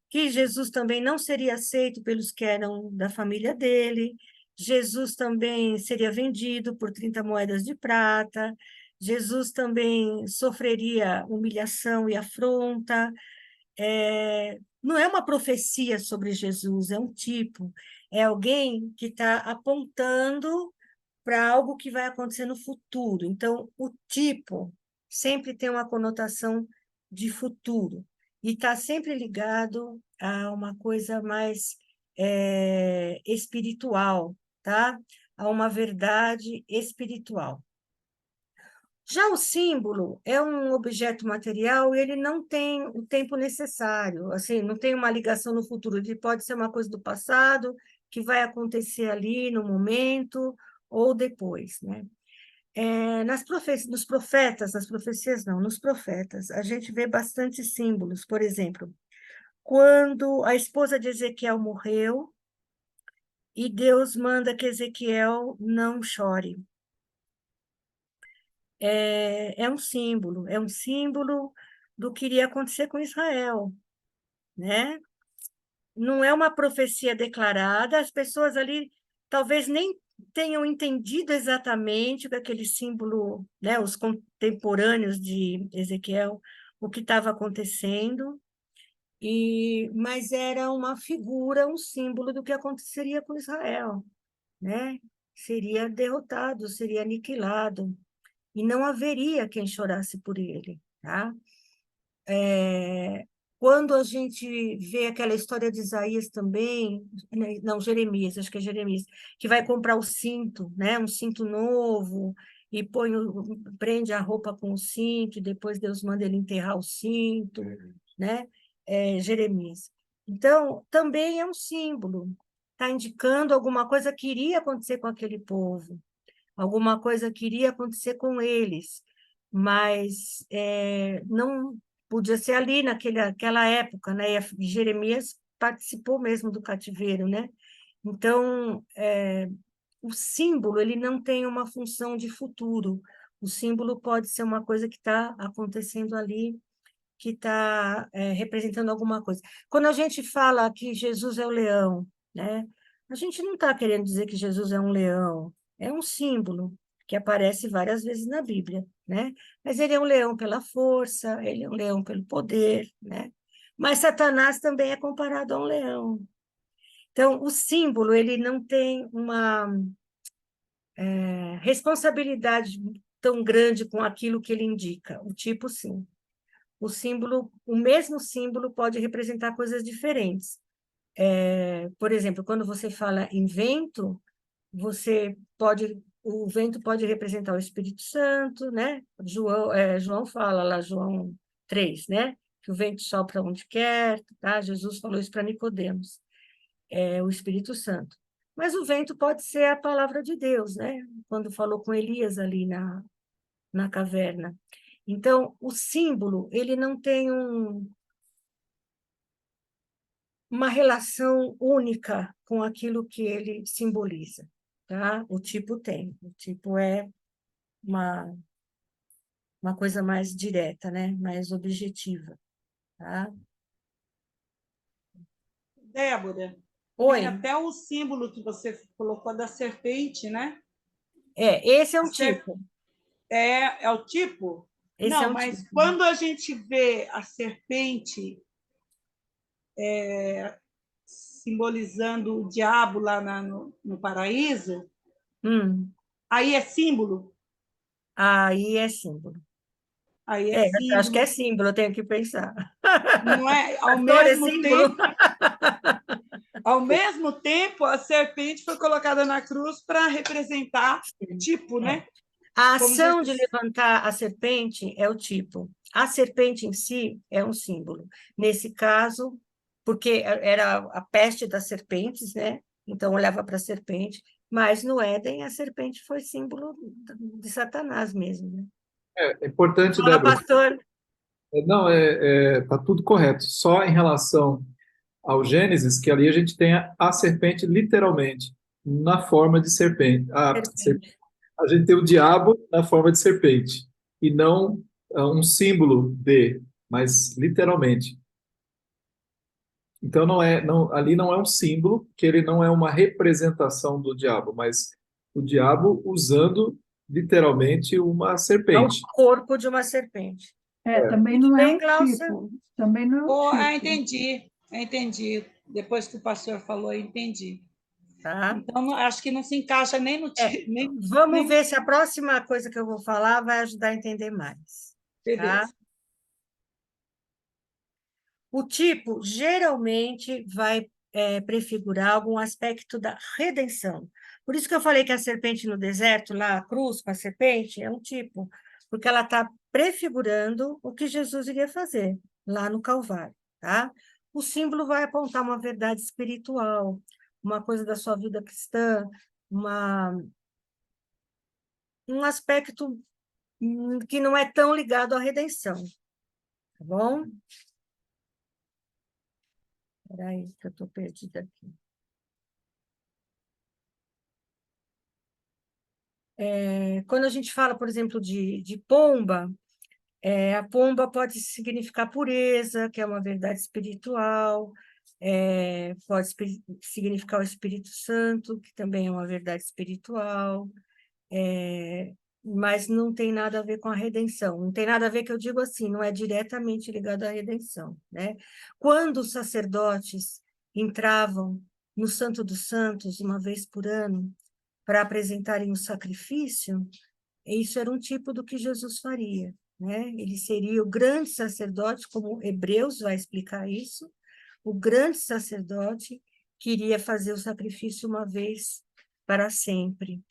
que Jesus também não seria aceito pelos que eram da família dele, Jesus também seria vendido por 30 moedas de prata, Jesus também sofreria humilhação e afronta. Não é uma profecia sobre Jesus, é um tipo, é alguém que está apontando para algo que vai acontecer no futuro. Então, o tipo sempre tem uma conotação de futuro e está sempre ligado a uma coisa mais espiritual, tá? A uma verdade espiritual. Já o símbolo é um objeto material e ele não tem o tempo necessário, assim, não tem uma ligação no futuro, ele pode ser uma coisa do passado, que vai acontecer ali no momento ou depois, né? Nos profetas, nas profecias não, nos profetas, a gente vê bastante símbolos, por exemplo, quando a esposa de Ezequiel morreu e Deus manda que Ezequiel não chore. É um símbolo do que iria acontecer com Israel, né? Não é uma profecia declarada, as pessoas ali talvez nem tenham entendido exatamente o que aquele símbolo, né, os contemporâneos de Ezequiel, o que estava acontecendo, mas era uma figura, um símbolo do que aconteceria com Israel, né? Seria derrotado, seria aniquilado e não haveria quem chorasse por ele, tá? Quando a gente vê aquela história de Isaías também, né, não, Jeremias, acho que é Jeremias, que vai comprar o cinto, né, um cinto novo, e prende a roupa com o cinto, e depois Deus manda ele enterrar o cinto, né? Jeremias. Então, também é um símbolo, está indicando alguma coisa que iria acontecer com aquele povo, alguma coisa que iria acontecer com eles, mas não podia ser ali naquela época, né? E Jeremias participou mesmo do cativeiro, né? Então, o símbolo ele não tem uma função de futuro. O símbolo pode ser uma coisa que está acontecendo ali, que está representando alguma coisa. Quando a gente fala que Jesus é o leão, né? A gente não está querendo dizer que Jesus é um leão, é um símbolo que aparece várias vezes na Bíblia, né? Mas ele é um leão pela força, ele é um leão pelo poder, né? Mas Satanás também é comparado a um leão. Então, o símbolo ele não tem uma responsabilidade tão grande com aquilo que ele indica. O tipo, sim. O mesmo símbolo pode representar coisas diferentes. Por exemplo, quando você fala em vento, o vento pode representar o Espírito Santo, né? João fala lá, João 3, né? Que o vento sopra onde quer, tá? Jesus falou isso para Nicodemos, o Espírito Santo. Mas o vento pode ser a palavra de Deus, né? Quando falou com Elias ali na caverna. Então, o símbolo, ele não tem uma relação única com aquilo que ele simboliza, tá? O tipo tem. O tipo é uma coisa mais direta, né? Mais objetiva, tá? Débora, tem Oi, até o símbolo que você colocou da serpente, né? esse é A um ser... tipo. é o tipo? Esse é Não, um mas tipo. quando a gente vê a serpente simbolizando o diabo lá no paraíso, Hum, aí é símbolo? aí é símbolo. Aí é É, acho que é símbolo. símbolo, eu tenho que pensar. Não é? Pastor é símbolo? Ao mesmo tempo, a serpente foi colocada na cruz para representar Sim. tipo, É. né? A Como ação de Jesus. levantar a serpente é o tipo. A serpente em si é um símbolo. Nesse caso, porque era a peste das serpentes, né? Então olhava para a serpente. Mas no Éden, a serpente foi símbolo de Satanás mesmo, né? É importante, Fala, Débora. pastor. Não, tá tudo correto. Só em relação ao Gênesis, que ali a gente tem a serpente literalmente na forma de serpente. Serpente. A gente tem o diabo na forma de serpente e não um símbolo de, mas literalmente. Então ali não é um símbolo, que ele não é uma representação do diabo, mas o diabo usando literalmente uma É o serpente. corpo de uma serpente. Também Tudo não é bem, um Glaucia? tipo. Também não é um tipo. Entendi. Depois que o pastor falou, eu entendi. Tá? Então, acho que não se encaixa nem no É, nem vamos ver se a próxima coisa que eu vou falar vai ajudar a entender mais. Tá? beleza. O tipo geralmente vai prefigurar algum aspecto da redenção. Por isso que eu falei que a serpente no deserto, lá, a cruz com a serpente, é um tipo, porque ela está prefigurando o que Jesus iria fazer lá no Calvário. Tá? O símbolo vai apontar uma verdade espiritual, uma coisa da sua vida cristã, uma, um aspecto que não é tão ligado à redenção. Tá bom? Espera aí, que eu estou perdida aqui. Quando a gente fala, por exemplo, de pomba, a pomba pode significar pureza, que é uma verdade espiritual, pode significar o Espírito Santo, que também é uma verdade espiritual, mas não tem nada a ver com a redenção. Não tem nada a ver, que eu digo assim, não é diretamente ligado à redenção, né? Quando os sacerdotes entravam no Santo dos Santos uma vez por ano para apresentarem o sacrifício, isso era um tipo do que Jesus faria, né? Ele seria o grande sacerdote, como Hebreus vai explicar isso, o grande sacerdote que iria fazer o sacrifício uma vez para sempre,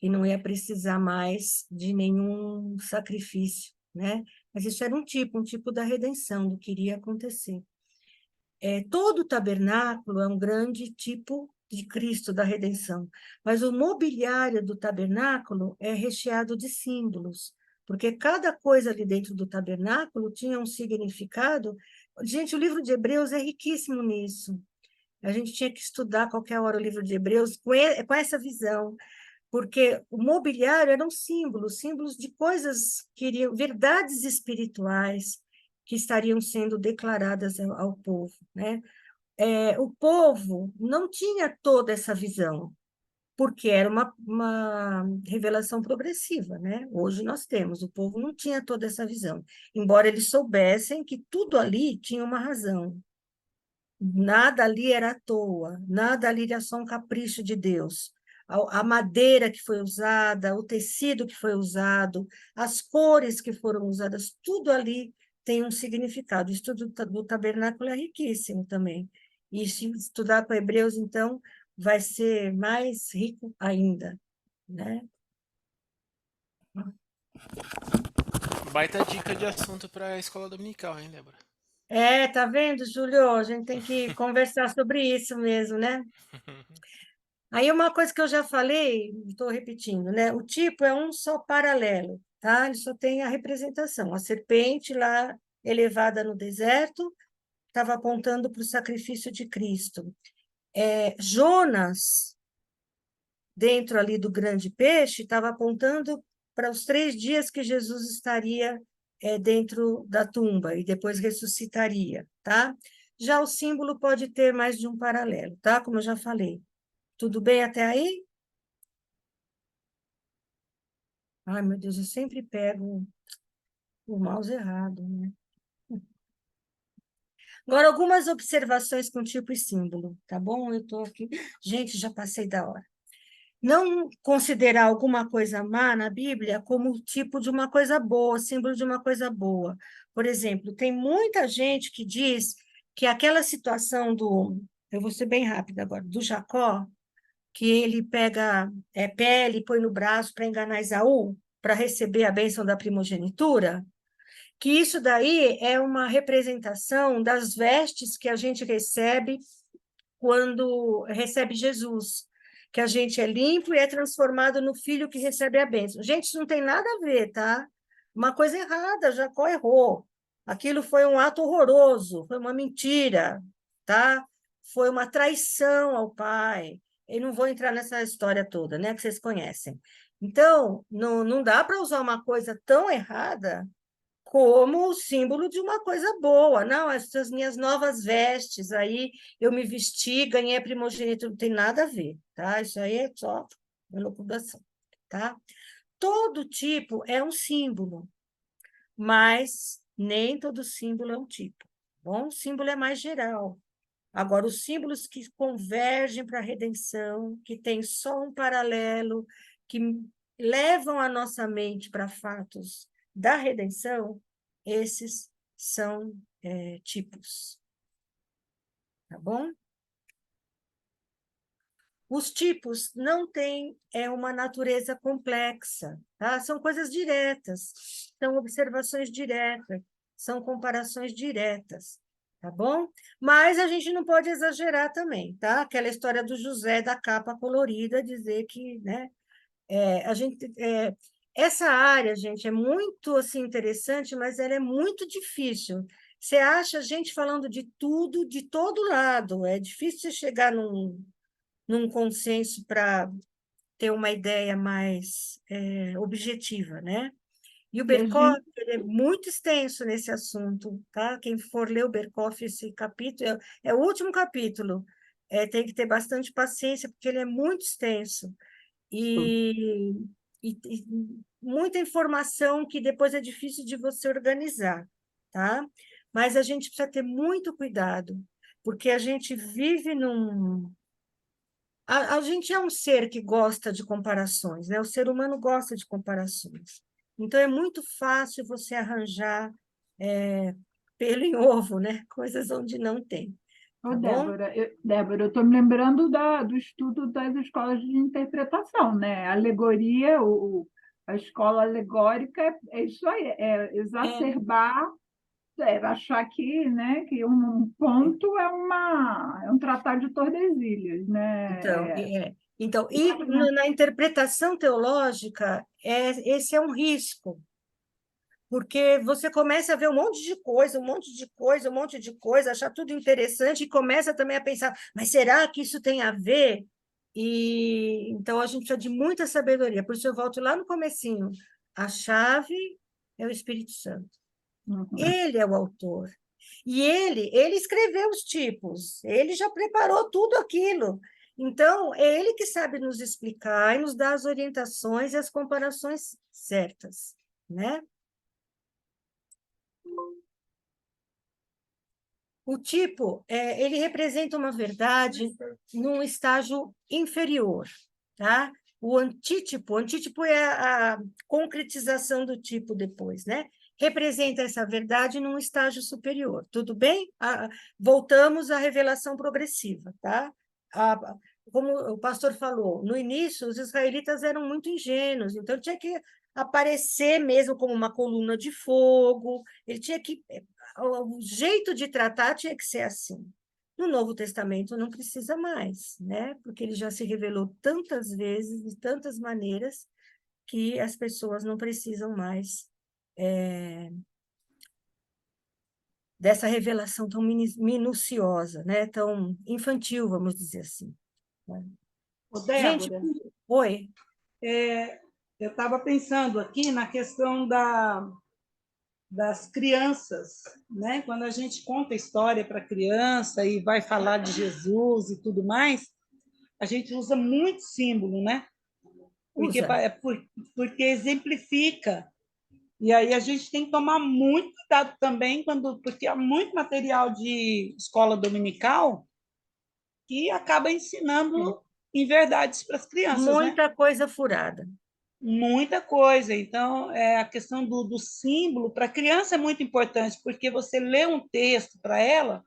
e não ia precisar mais de nenhum sacrifício, né? Mas isso era um tipo da redenção, do que iria acontecer. Todo o tabernáculo é um grande tipo de Cristo da redenção, mas o mobiliário do tabernáculo é recheado de símbolos, porque cada coisa ali dentro do tabernáculo tinha um significado. Gente, o livro de Hebreus é riquíssimo nisso. A gente tinha que estudar qualquer hora o livro de Hebreus com essa visão, porque o mobiliário eram símbolos, símbolos de coisas que iriam, verdades espirituais que estariam sendo declaradas ao povo, né? O povo não tinha toda essa visão, porque era uma revelação progressiva, né? Hoje nós temos, o povo não tinha toda essa visão, embora eles soubessem que tudo ali tinha uma razão. Nada ali era à toa, nada ali era só um capricho de Deus. A madeira que foi usada, o tecido que foi usado, as cores que foram usadas, tudo ali tem um significado. O estudo do tabernáculo é riquíssimo também. E se estudar com Hebreus, então, vai ser mais rico ainda, né? Baita dica de assunto para a escola dominical, hein, Débora? Tá vendo, Júlio? A gente tem que conversar sobre isso mesmo, né? Aí uma coisa que eu já falei, estou repetindo, né? O tipo é um só paralelo, tá? Ele só tem a representação. A serpente lá elevada no deserto estava apontando para o sacrifício de Cristo. Jonas, dentro ali do grande peixe, estava apontando para os 3 dias que Jesus estaria dentro da tumba e depois ressuscitaria, tá? Já o símbolo pode ter mais de um paralelo, tá? Como eu já falei. Tudo bem até aí? Ai, meu Deus, eu sempre pego o mouse errado, né? Agora, algumas observações com tipo e símbolo, tá bom? Eu estou aqui. Gente, já passei da hora. Não considerar alguma coisa má na Bíblia como tipo de uma coisa boa, símbolo de uma coisa boa. Por exemplo, tem muita gente que diz que aquela situação do, eu vou ser bem rápida agora, do Jacó, que ele pega pele e põe no braço para enganar Esaú, para receber a bênção da primogenitura, que isso daí é uma representação das vestes que a gente recebe quando recebe Jesus, que a gente é limpo e é transformado no filho que recebe a bênção. Gente, isso não tem nada a ver, tá? Uma coisa errada, Jacó errou. Aquilo foi um ato horroroso, foi uma mentira, tá? Foi uma traição ao pai. Eu não vou entrar nessa história toda, né, que vocês conhecem. Então, não dá para usar uma coisa tão errada como símbolo de uma coisa boa. Não, essas minhas novas vestes, aí eu me vesti, ganhei a primogenitura, não tem nada a ver, tá? Isso aí é só elucubração, tá? Todo tipo é um símbolo, mas nem todo símbolo é um tipo. Bom, o símbolo é mais geral. Agora, os símbolos que convergem para a redenção, que têm só um paralelo, que levam a nossa mente para fatos da redenção, esses são tipos. Tá bom? Os tipos não têm uma natureza complexa, tá? São coisas diretas, são observações diretas, são comparações diretas, tá bom? Mas a gente não pode exagerar também, tá? Aquela história do José da capa colorida, dizer que, né? Essa área, gente, é muito assim, interessante, mas ela é muito difícil. Você acha gente falando de tudo, de todo lado. É difícil você chegar num consenso para ter uma ideia mais objetiva, né? E o E a Berkoff, gente, ele é muito extenso nesse assunto, tá? Quem for ler o Berkoff, esse capítulo, é o último capítulo, tem que ter bastante paciência, porque ele é muito extenso. E muita informação que depois é difícil de você organizar, tá? Mas a gente precisa ter muito cuidado, porque a gente vive num... A gente é um ser que gosta de comparações, né? O ser humano gosta de comparações. Então, é muito fácil você arranjar pelo em ovo, né? Coisas onde não tem, ô tá bom? Débora, eu estou me lembrando do estudo das escolas de interpretação, né? Alegoria, a escola alegórica é isso aí, é É, exacerbar, achar que, né, que um ponto é um tratar de Tordesilhas, Então, né? na interpretação teológica, esse é um risco, porque você começa a ver um monte de coisa, um monte de coisa, um monte de coisa, achar tudo interessante e começa também a pensar, mas será que isso tem a ver? E então a gente precisa de muita sabedoria. Por isso eu volto lá no comecinho. A chave é o Espírito Santo. Uhum. Ele é o autor. E ele escreveu os tipos, ele já preparou tudo aquilo. Então, é ele que sabe nos explicar e nos dar as orientações e as comparações certas, né? O tipo, ele representa uma verdade num estágio inferior, tá? O antítipo é a concretização do tipo depois, né? Representa essa verdade num estágio superior, tudo bem? Voltamos à revelação progressiva, tá? Como o pastor falou, no início os israelitas eram muito ingênuos, então tinha que aparecer mesmo como uma coluna de fogo, ele tinha que o jeito de tratar tinha que ser assim. No Novo Testamento não precisa mais, né? Porque ele já se revelou tantas vezes, de tantas maneiras, que as pessoas não precisam mais dessa revelação tão minuciosa, né? Tão infantil, vamos dizer assim, né? Ô, Gente, Débora, oi. eu estava pensando aqui na questão das crianças, né? Quando a gente conta história para criança e vai falar de Jesus e tudo mais, a gente usa muito símbolo, né? Porque, Usa. porque exemplifica E aí a gente tem que tomar muito cuidado também, porque há muito material de escola dominical que acaba ensinando inverdades para as crianças, né? Muita coisa furada. Muita coisa. Então, a questão do símbolo, para a criança é muito importante, porque você lê um texto para ela,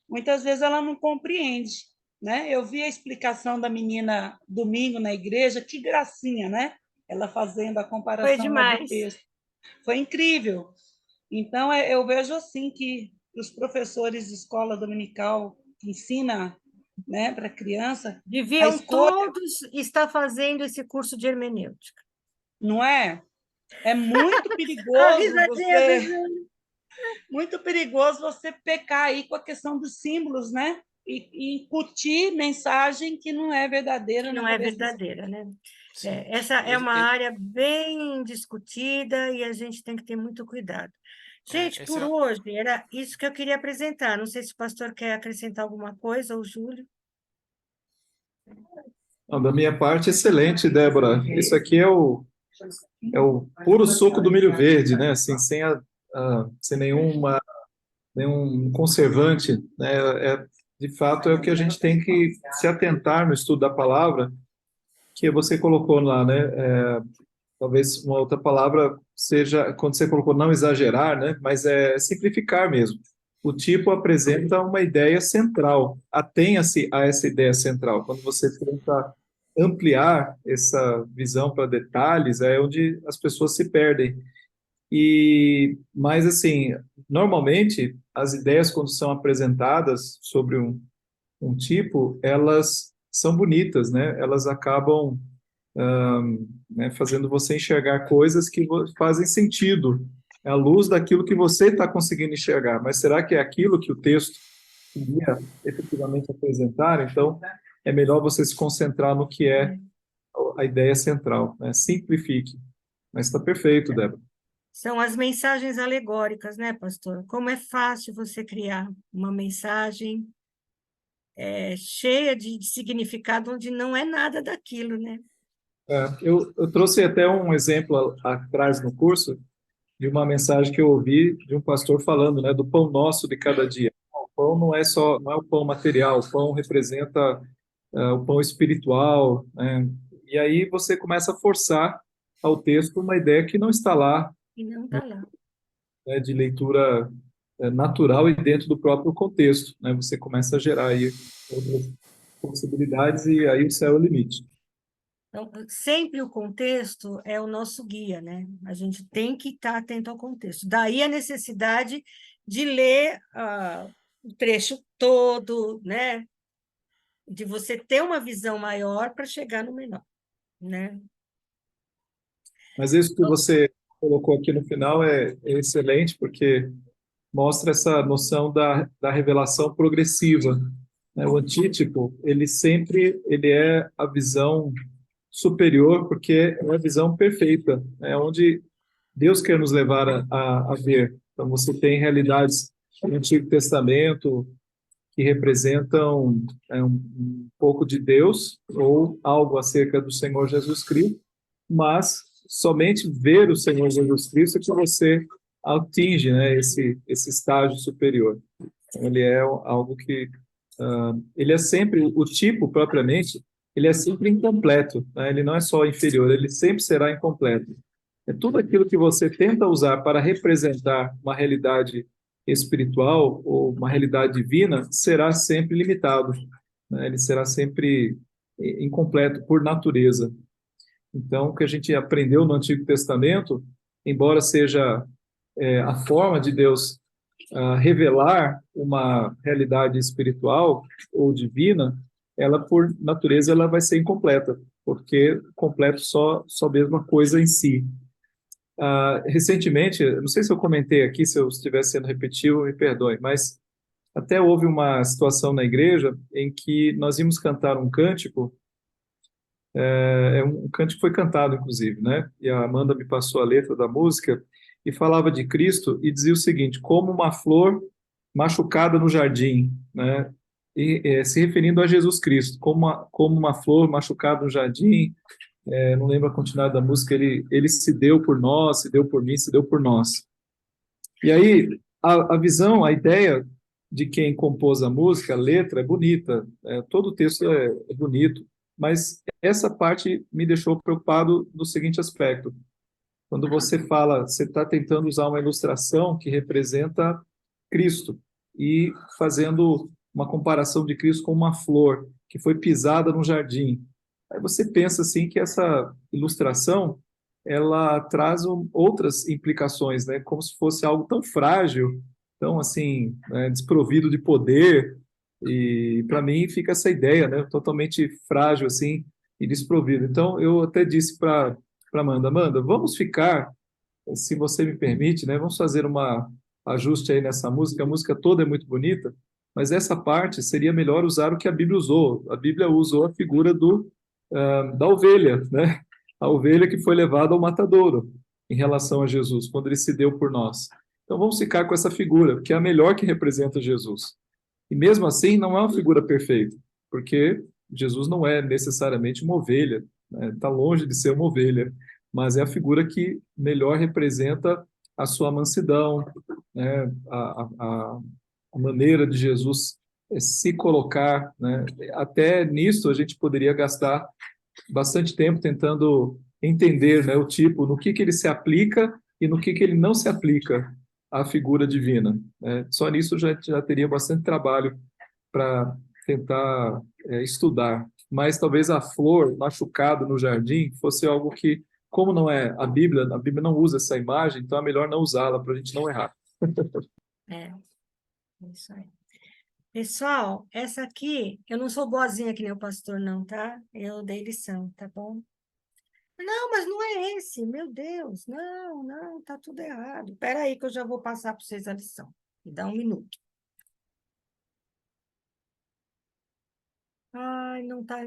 muitas vezes ela não compreende. Né? Eu vi a explicação da menina domingo na igreja, que gracinha, né? Ela fazendo a Foi comparação lá do demais. texto. Foi incrível. Então, eu vejo assim que os professores de escola dominical que ensina, né, para criança, a Deviam escolha, todos estar fazendo esse curso de hermenêutica. não é? É muito A perigoso risadinha do você, Júlio. muito perigoso você pecar aí com a questão dos símbolos, né? E incutir mensagem que não é verdadeira Que na não é cabeça das verdadeira, né? Sim. Essa é uma E- área bem discutida e a gente tem que ter muito cuidado. Gente, esse por é, hoje, era isso que eu queria apresentar. Não sei se o pastor quer acrescentar alguma coisa, ou o Júlio. Não, da minha parte, excelente, Débora. Isso aqui é o puro suco do milho verde, né? Assim, sem nenhum conservante, né? De fato, é o que a gente tem que se atentar no estudo da palavra, que você colocou lá, né? Talvez uma outra palavra seja, quando você colocou não exagerar, né? Mas é simplificar mesmo. O tipo apresenta uma ideia central, atenha-se a essa ideia central. Quando você tenta ampliar essa visão para detalhes, é onde as pessoas se perdem. Mas assim, normalmente as ideias quando são apresentadas sobre um tipo, elas são bonitas, né? Elas acabam né, fazendo você enxergar coisas que fazem sentido à luz daquilo que você está conseguindo enxergar. Mas será que é aquilo que o texto queria efetivamente apresentar? Então, é melhor você se concentrar no que é a ideia central, né? Simplifique. Mas está perfeito, Débora. São as mensagens alegóricas, né, pastor? Como é fácil você criar uma mensagem cheia de significado onde não é nada daquilo, né? Eu trouxe até um exemplo atrás no curso de uma mensagem que eu ouvi de um pastor falando, né, do pão nosso de cada dia. O pão não é o pão material, o pão representa o pão espiritual, né? E aí você começa a forçar ao texto uma ideia que não está lá, E não está lá. né, de leitura natural e dentro do próprio contexto, né? Você começa a gerar aí outras possibilidades e aí o céu é o limite. Então, sempre o contexto é o nosso guia, né? A gente tem que estar atento ao contexto. Daí a necessidade de ler o trecho todo, né? De você ter uma visão maior para chegar no menor, né? Mas isso que você colocou aqui no final é excelente, porque mostra essa noção da revelação progressiva, né? O antítipo, ele é a visão superior, porque é a visão perfeita, é onde Deus quer nos levar a ver. Então, você tem realidades do Antigo Testamento que representam um pouco de Deus ou algo acerca do Senhor Jesus Cristo, mas somente ver o Senhor Jesus Cristo é que você atinge, né, esse estágio superior. Então, ele é algo que ele é sempre o tipo propriamente, ele é sempre incompleto, né? Ele não é só inferior, ele sempre será incompleto. É tudo aquilo que você tenta usar para representar uma realidade espiritual ou uma realidade divina será sempre limitado, né? Ele será sempre incompleto por natureza. Então, o que a gente aprendeu no Antigo Testamento, embora seja a forma de Deus revelar uma realidade espiritual ou divina, ela por natureza ela vai ser incompleta, porque completo só mesmo a coisa em si. Recentemente, não sei se eu comentei aqui, se eu estiver sendo repetitivo, me perdoe, mas até houve uma situação na igreja em que nós íamos cantar um cântico, um cântico que foi cantado, inclusive, né? E a Amanda me passou a letra da música e falava de Cristo e dizia o seguinte: como uma flor machucada no jardim, né? E se referindo a Jesus Cristo, como uma flor machucada no jardim, não lembro a continuidade da música, ele se deu por nós, se deu por mim, se deu por nós. E aí, a visão, a ideia de quem compôs a música, a letra é bonita, todo o texto é bonito, mas essa parte me deixou preocupado no seguinte aspecto. Quando você fala, você está tentando usar uma ilustração que representa Cristo e fazendo uma comparação de Cristo com uma flor que foi pisada no jardim. Aí você pensa assim que essa ilustração ela traz outras implicações, né? Como se fosse algo tão frágil, tão assim, né, desprovido de poder. E para mim fica essa ideia, né? Totalmente frágil assim e desprovido. Então eu até disse para Amanda, vamos ficar, se você me permite, né? Vamos fazer uma ajuste aí nessa música. A música toda é muito bonita, mas essa parte seria melhor usar o que a Bíblia usou. A Bíblia usou a figura da ovelha, né? A ovelha que foi levada ao matadouro em relação a Jesus, quando ele se deu por nós. Então vamos ficar com essa figura, que é a melhor que representa Jesus. E mesmo assim, não é uma figura perfeita, porque Jesus não é necessariamente uma ovelha, né? Está longe de ser uma ovelha, mas é a figura que melhor representa a sua mansidão, né? A maneira de Jesus se colocar, né? Até nisso a gente poderia gastar bastante tempo tentando entender, né, o tipo, no que ele se aplica e no que ele não se aplica à figura divina, né? Só nisso já teria bastante trabalho para tentar estudar. Mas talvez a flor machucada no jardim fosse algo que, como não é a Bíblia não usa essa imagem, então é melhor não usá-la para a gente não errar. É, isso aí. Pessoal, essa aqui, eu não sou boazinha que nem o pastor, não, tá? Eu dei lição, tá bom? Não, mas não é esse, meu Deus, não, tá tudo errado. Espera aí que eu já vou passar para vocês a lição. Me dá um minuto. Ai, não tá.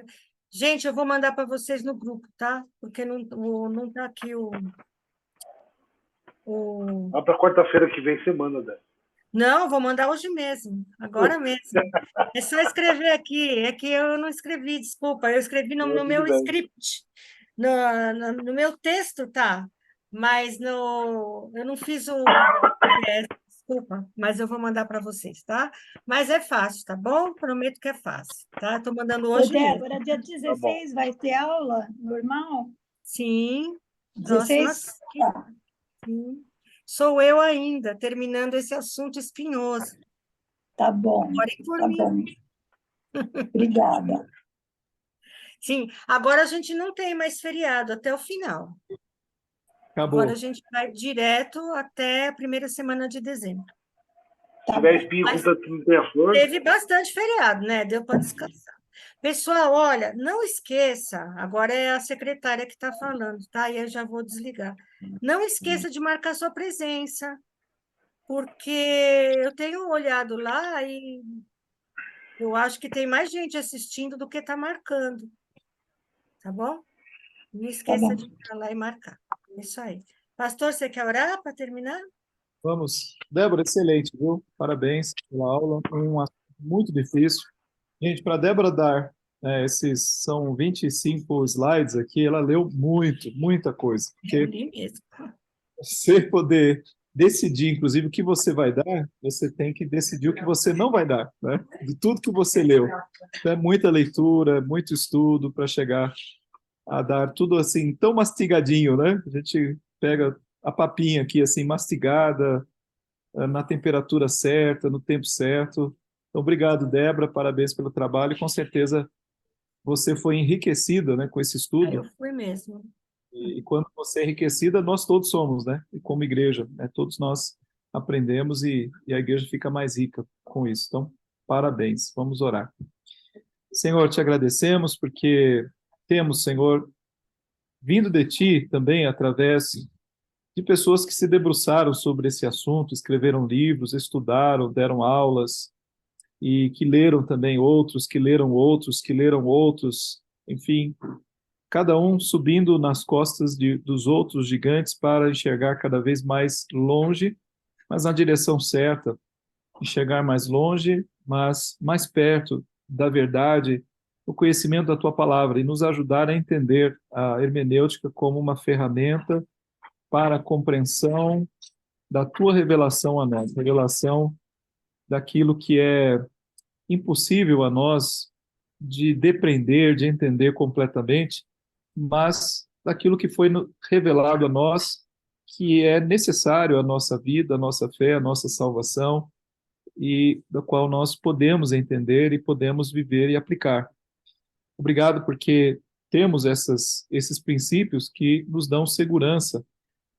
Gente, eu vou mandar para vocês no grupo, tá? Porque não tá aqui o... Lá para quarta-feira que vem, semana, Dé. Não, vou mandar hoje mesmo, agora mesmo. É só escrever aqui, é que eu não escrevi, desculpa, eu escrevi no meu script, no meu texto, tá? Mas eu não fiz o... desculpa, mas eu vou mandar para vocês, tá? Mas é fácil, tá bom? Prometo que é fácil, tá? Estou mandando Ô, hoje Débora, mesmo. dia 16 vai ter aula normal? Sim, próxima 16? Tá. sim. Sou eu ainda, terminando esse assunto espinhoso. Tá bom, Orem por tá mim. bom. Obrigada. Sim, agora a gente não tem mais feriado até o final. Acabou. Agora a gente vai direto até a primeira semana de dezembro. Se Tá tiver bom. espinho, Mas não tem a flor. teve bastante feriado, né? Deu para descansar. Pessoal, olha, não esqueça, agora é a secretária que está falando, tá? E eu já vou desligar. Não esqueça de marcar sua presença, porque eu tenho olhado lá e eu acho que tem mais gente assistindo do que está marcando, tá bom? Não esqueça bom. de entrar lá e marcar. Isso aí. Pastor, você quer orar para terminar? Vamos. Débora, excelente, viu? Parabéns pela aula. Um assunto muito difícil. Gente, para a Débora dar, esses são 25 slides aqui, ela leu muita coisa. Eu Porque li mesmo. você poder decidir, inclusive, o que você vai dar, você tem que decidir o que você não vai dar, né? De tudo que você leu. Então, é muita leitura, muito estudo para chegar a dar tudo assim, tão mastigadinho, né? A gente pega a papinha aqui, assim, mastigada, na temperatura certa, no tempo certo. Então, obrigado, Débora, parabéns pelo trabalho. E com certeza você foi enriquecida, né, com esse Aí estudo. eu fui mesmo. E quando você é enriquecida, nós todos somos, né? E como igreja, né? Todos nós aprendemos e a igreja fica mais rica com isso. Então, parabéns. Vamos orar. Senhor, te agradecemos porque temos, Senhor, vindo de ti também através de pessoas que se debruçaram sobre esse assunto, escreveram livros, estudaram, deram aulas, e que leram também outros, que leram outros, que leram outros, enfim, cada um subindo nas costas dos outros gigantes para enxergar cada vez mais longe, mas na direção certa, enxergar mais longe, mas mais perto da verdade o conhecimento da tua palavra e nos ajudar a entender a hermenêutica como uma ferramenta para a compreensão da tua revelação a nós, revelação daquilo que é impossível a nós de depreender, de entender completamente, mas daquilo que foi revelado a nós, que é necessário à nossa vida, à nossa fé, à nossa salvação, e da qual nós podemos entender e podemos viver e aplicar. Obrigado porque temos esses princípios que nos dão segurança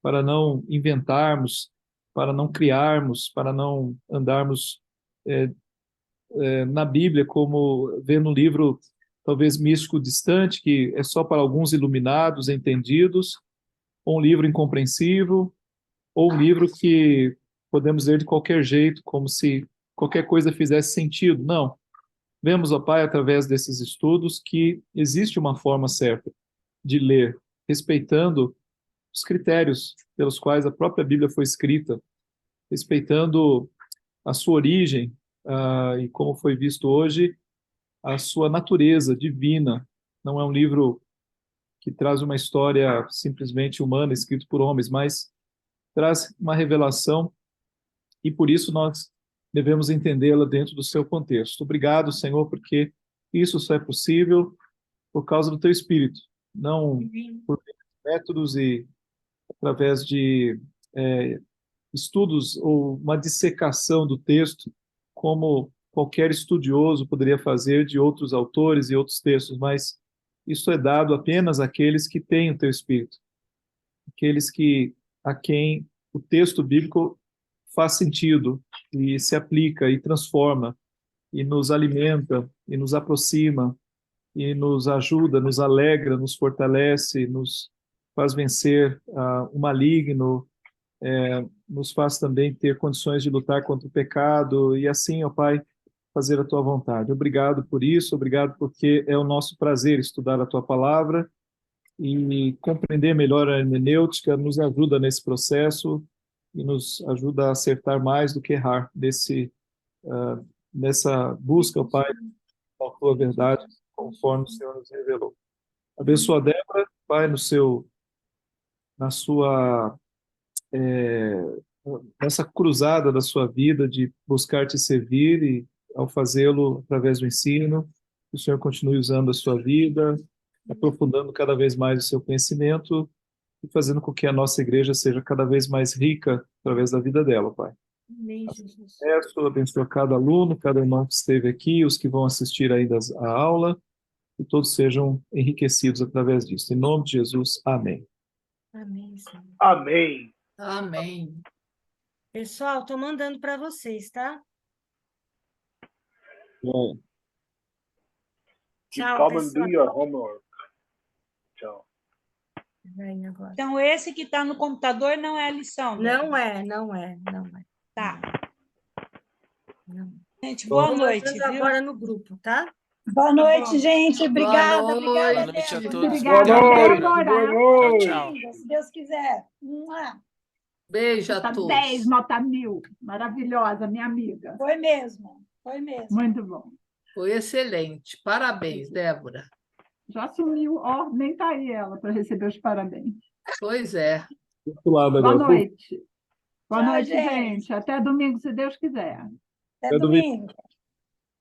para não inventarmos, para não criarmos, para não andarmos na Bíblia como vendo um livro talvez místico distante, que é só para alguns iluminados, entendidos, ou um livro incompreensível, ou um livro que podemos ler de qualquer jeito, como se qualquer coisa fizesse sentido. Não. Vemos, ó Pai, através desses estudos, que existe uma forma certa de ler, respeitando os critérios pelos quais a própria Bíblia foi escrita, respeitando a sua origem, e como foi visto hoje, a sua natureza divina. Não é um livro que traz uma história simplesmente humana, escrito por homens, mas traz uma revelação e por isso nós devemos entendê-la dentro do seu contexto. Obrigado, Senhor, porque isso só é possível por causa do teu Espírito, não por métodos e através de estudos ou uma dissecação do texto, como qualquer estudioso poderia fazer de outros autores e outros textos, mas isso é dado apenas àqueles que têm o teu Espírito, aqueles a quem o texto bíblico faz sentido e se aplica e transforma e nos alimenta e nos aproxima e nos ajuda, nos alegra, nos fortalece, nos faz vencer o maligno, nos faz também ter condições de lutar contra o pecado e assim, ó Pai, fazer a tua vontade. Obrigado por isso, obrigado porque é o nosso prazer estudar a tua palavra e compreender melhor a hermenêutica, nos ajuda nesse processo e nos ajuda a acertar mais do que errar nessa busca, ó Pai, da tua verdade, conforme o Senhor nos revelou. Abençoa a Débora, Pai, nessa cruzada da sua vida de buscar te servir e, ao fazê-lo através do ensino, que o Senhor continue usando a sua vida, aprofundando cada vez mais o seu conhecimento e fazendo com que a nossa igreja seja cada vez mais rica através da vida dela, Pai. Amém, Jesus. Abençoa cada aluno, cada irmão que esteve aqui, os que vão assistir ainda a aula, que todos sejam enriquecidos através disso. Em nome de Jesus, amém. Amém, Senhor. Amém. Amém. Pessoal, estou mandando para vocês, tá? Bom, Keep Tchau, calm and pessoal. do your homework. Tchau. Vem agora. Então, esse que está no computador não é a lição, né? Não é. Tá. Não. Gente, boa Tô noite, mandando viu? agora no grupo, tá? Boa noite, gente. Obrigada, Boa obrigada noite a mesmo. todos. Obrigada, Boa noite. Débora. Boa Tchau, noite. tchau. Linda, se Deus quiser. Mua. Beijo a Nota todos. 10, nota 1000. Maravilhosa, minha amiga. Foi mesmo. Foi mesmo. Muito bom. Foi excelente. Parabéns, Débora. Já sumiu, ó, nem está aí ela para receber os parabéns. Pois é. do outro lado Boa agora. noite. Boa Tchau, noite, gente. gente. Até domingo, se Deus quiser. Até Até domingo. domingo.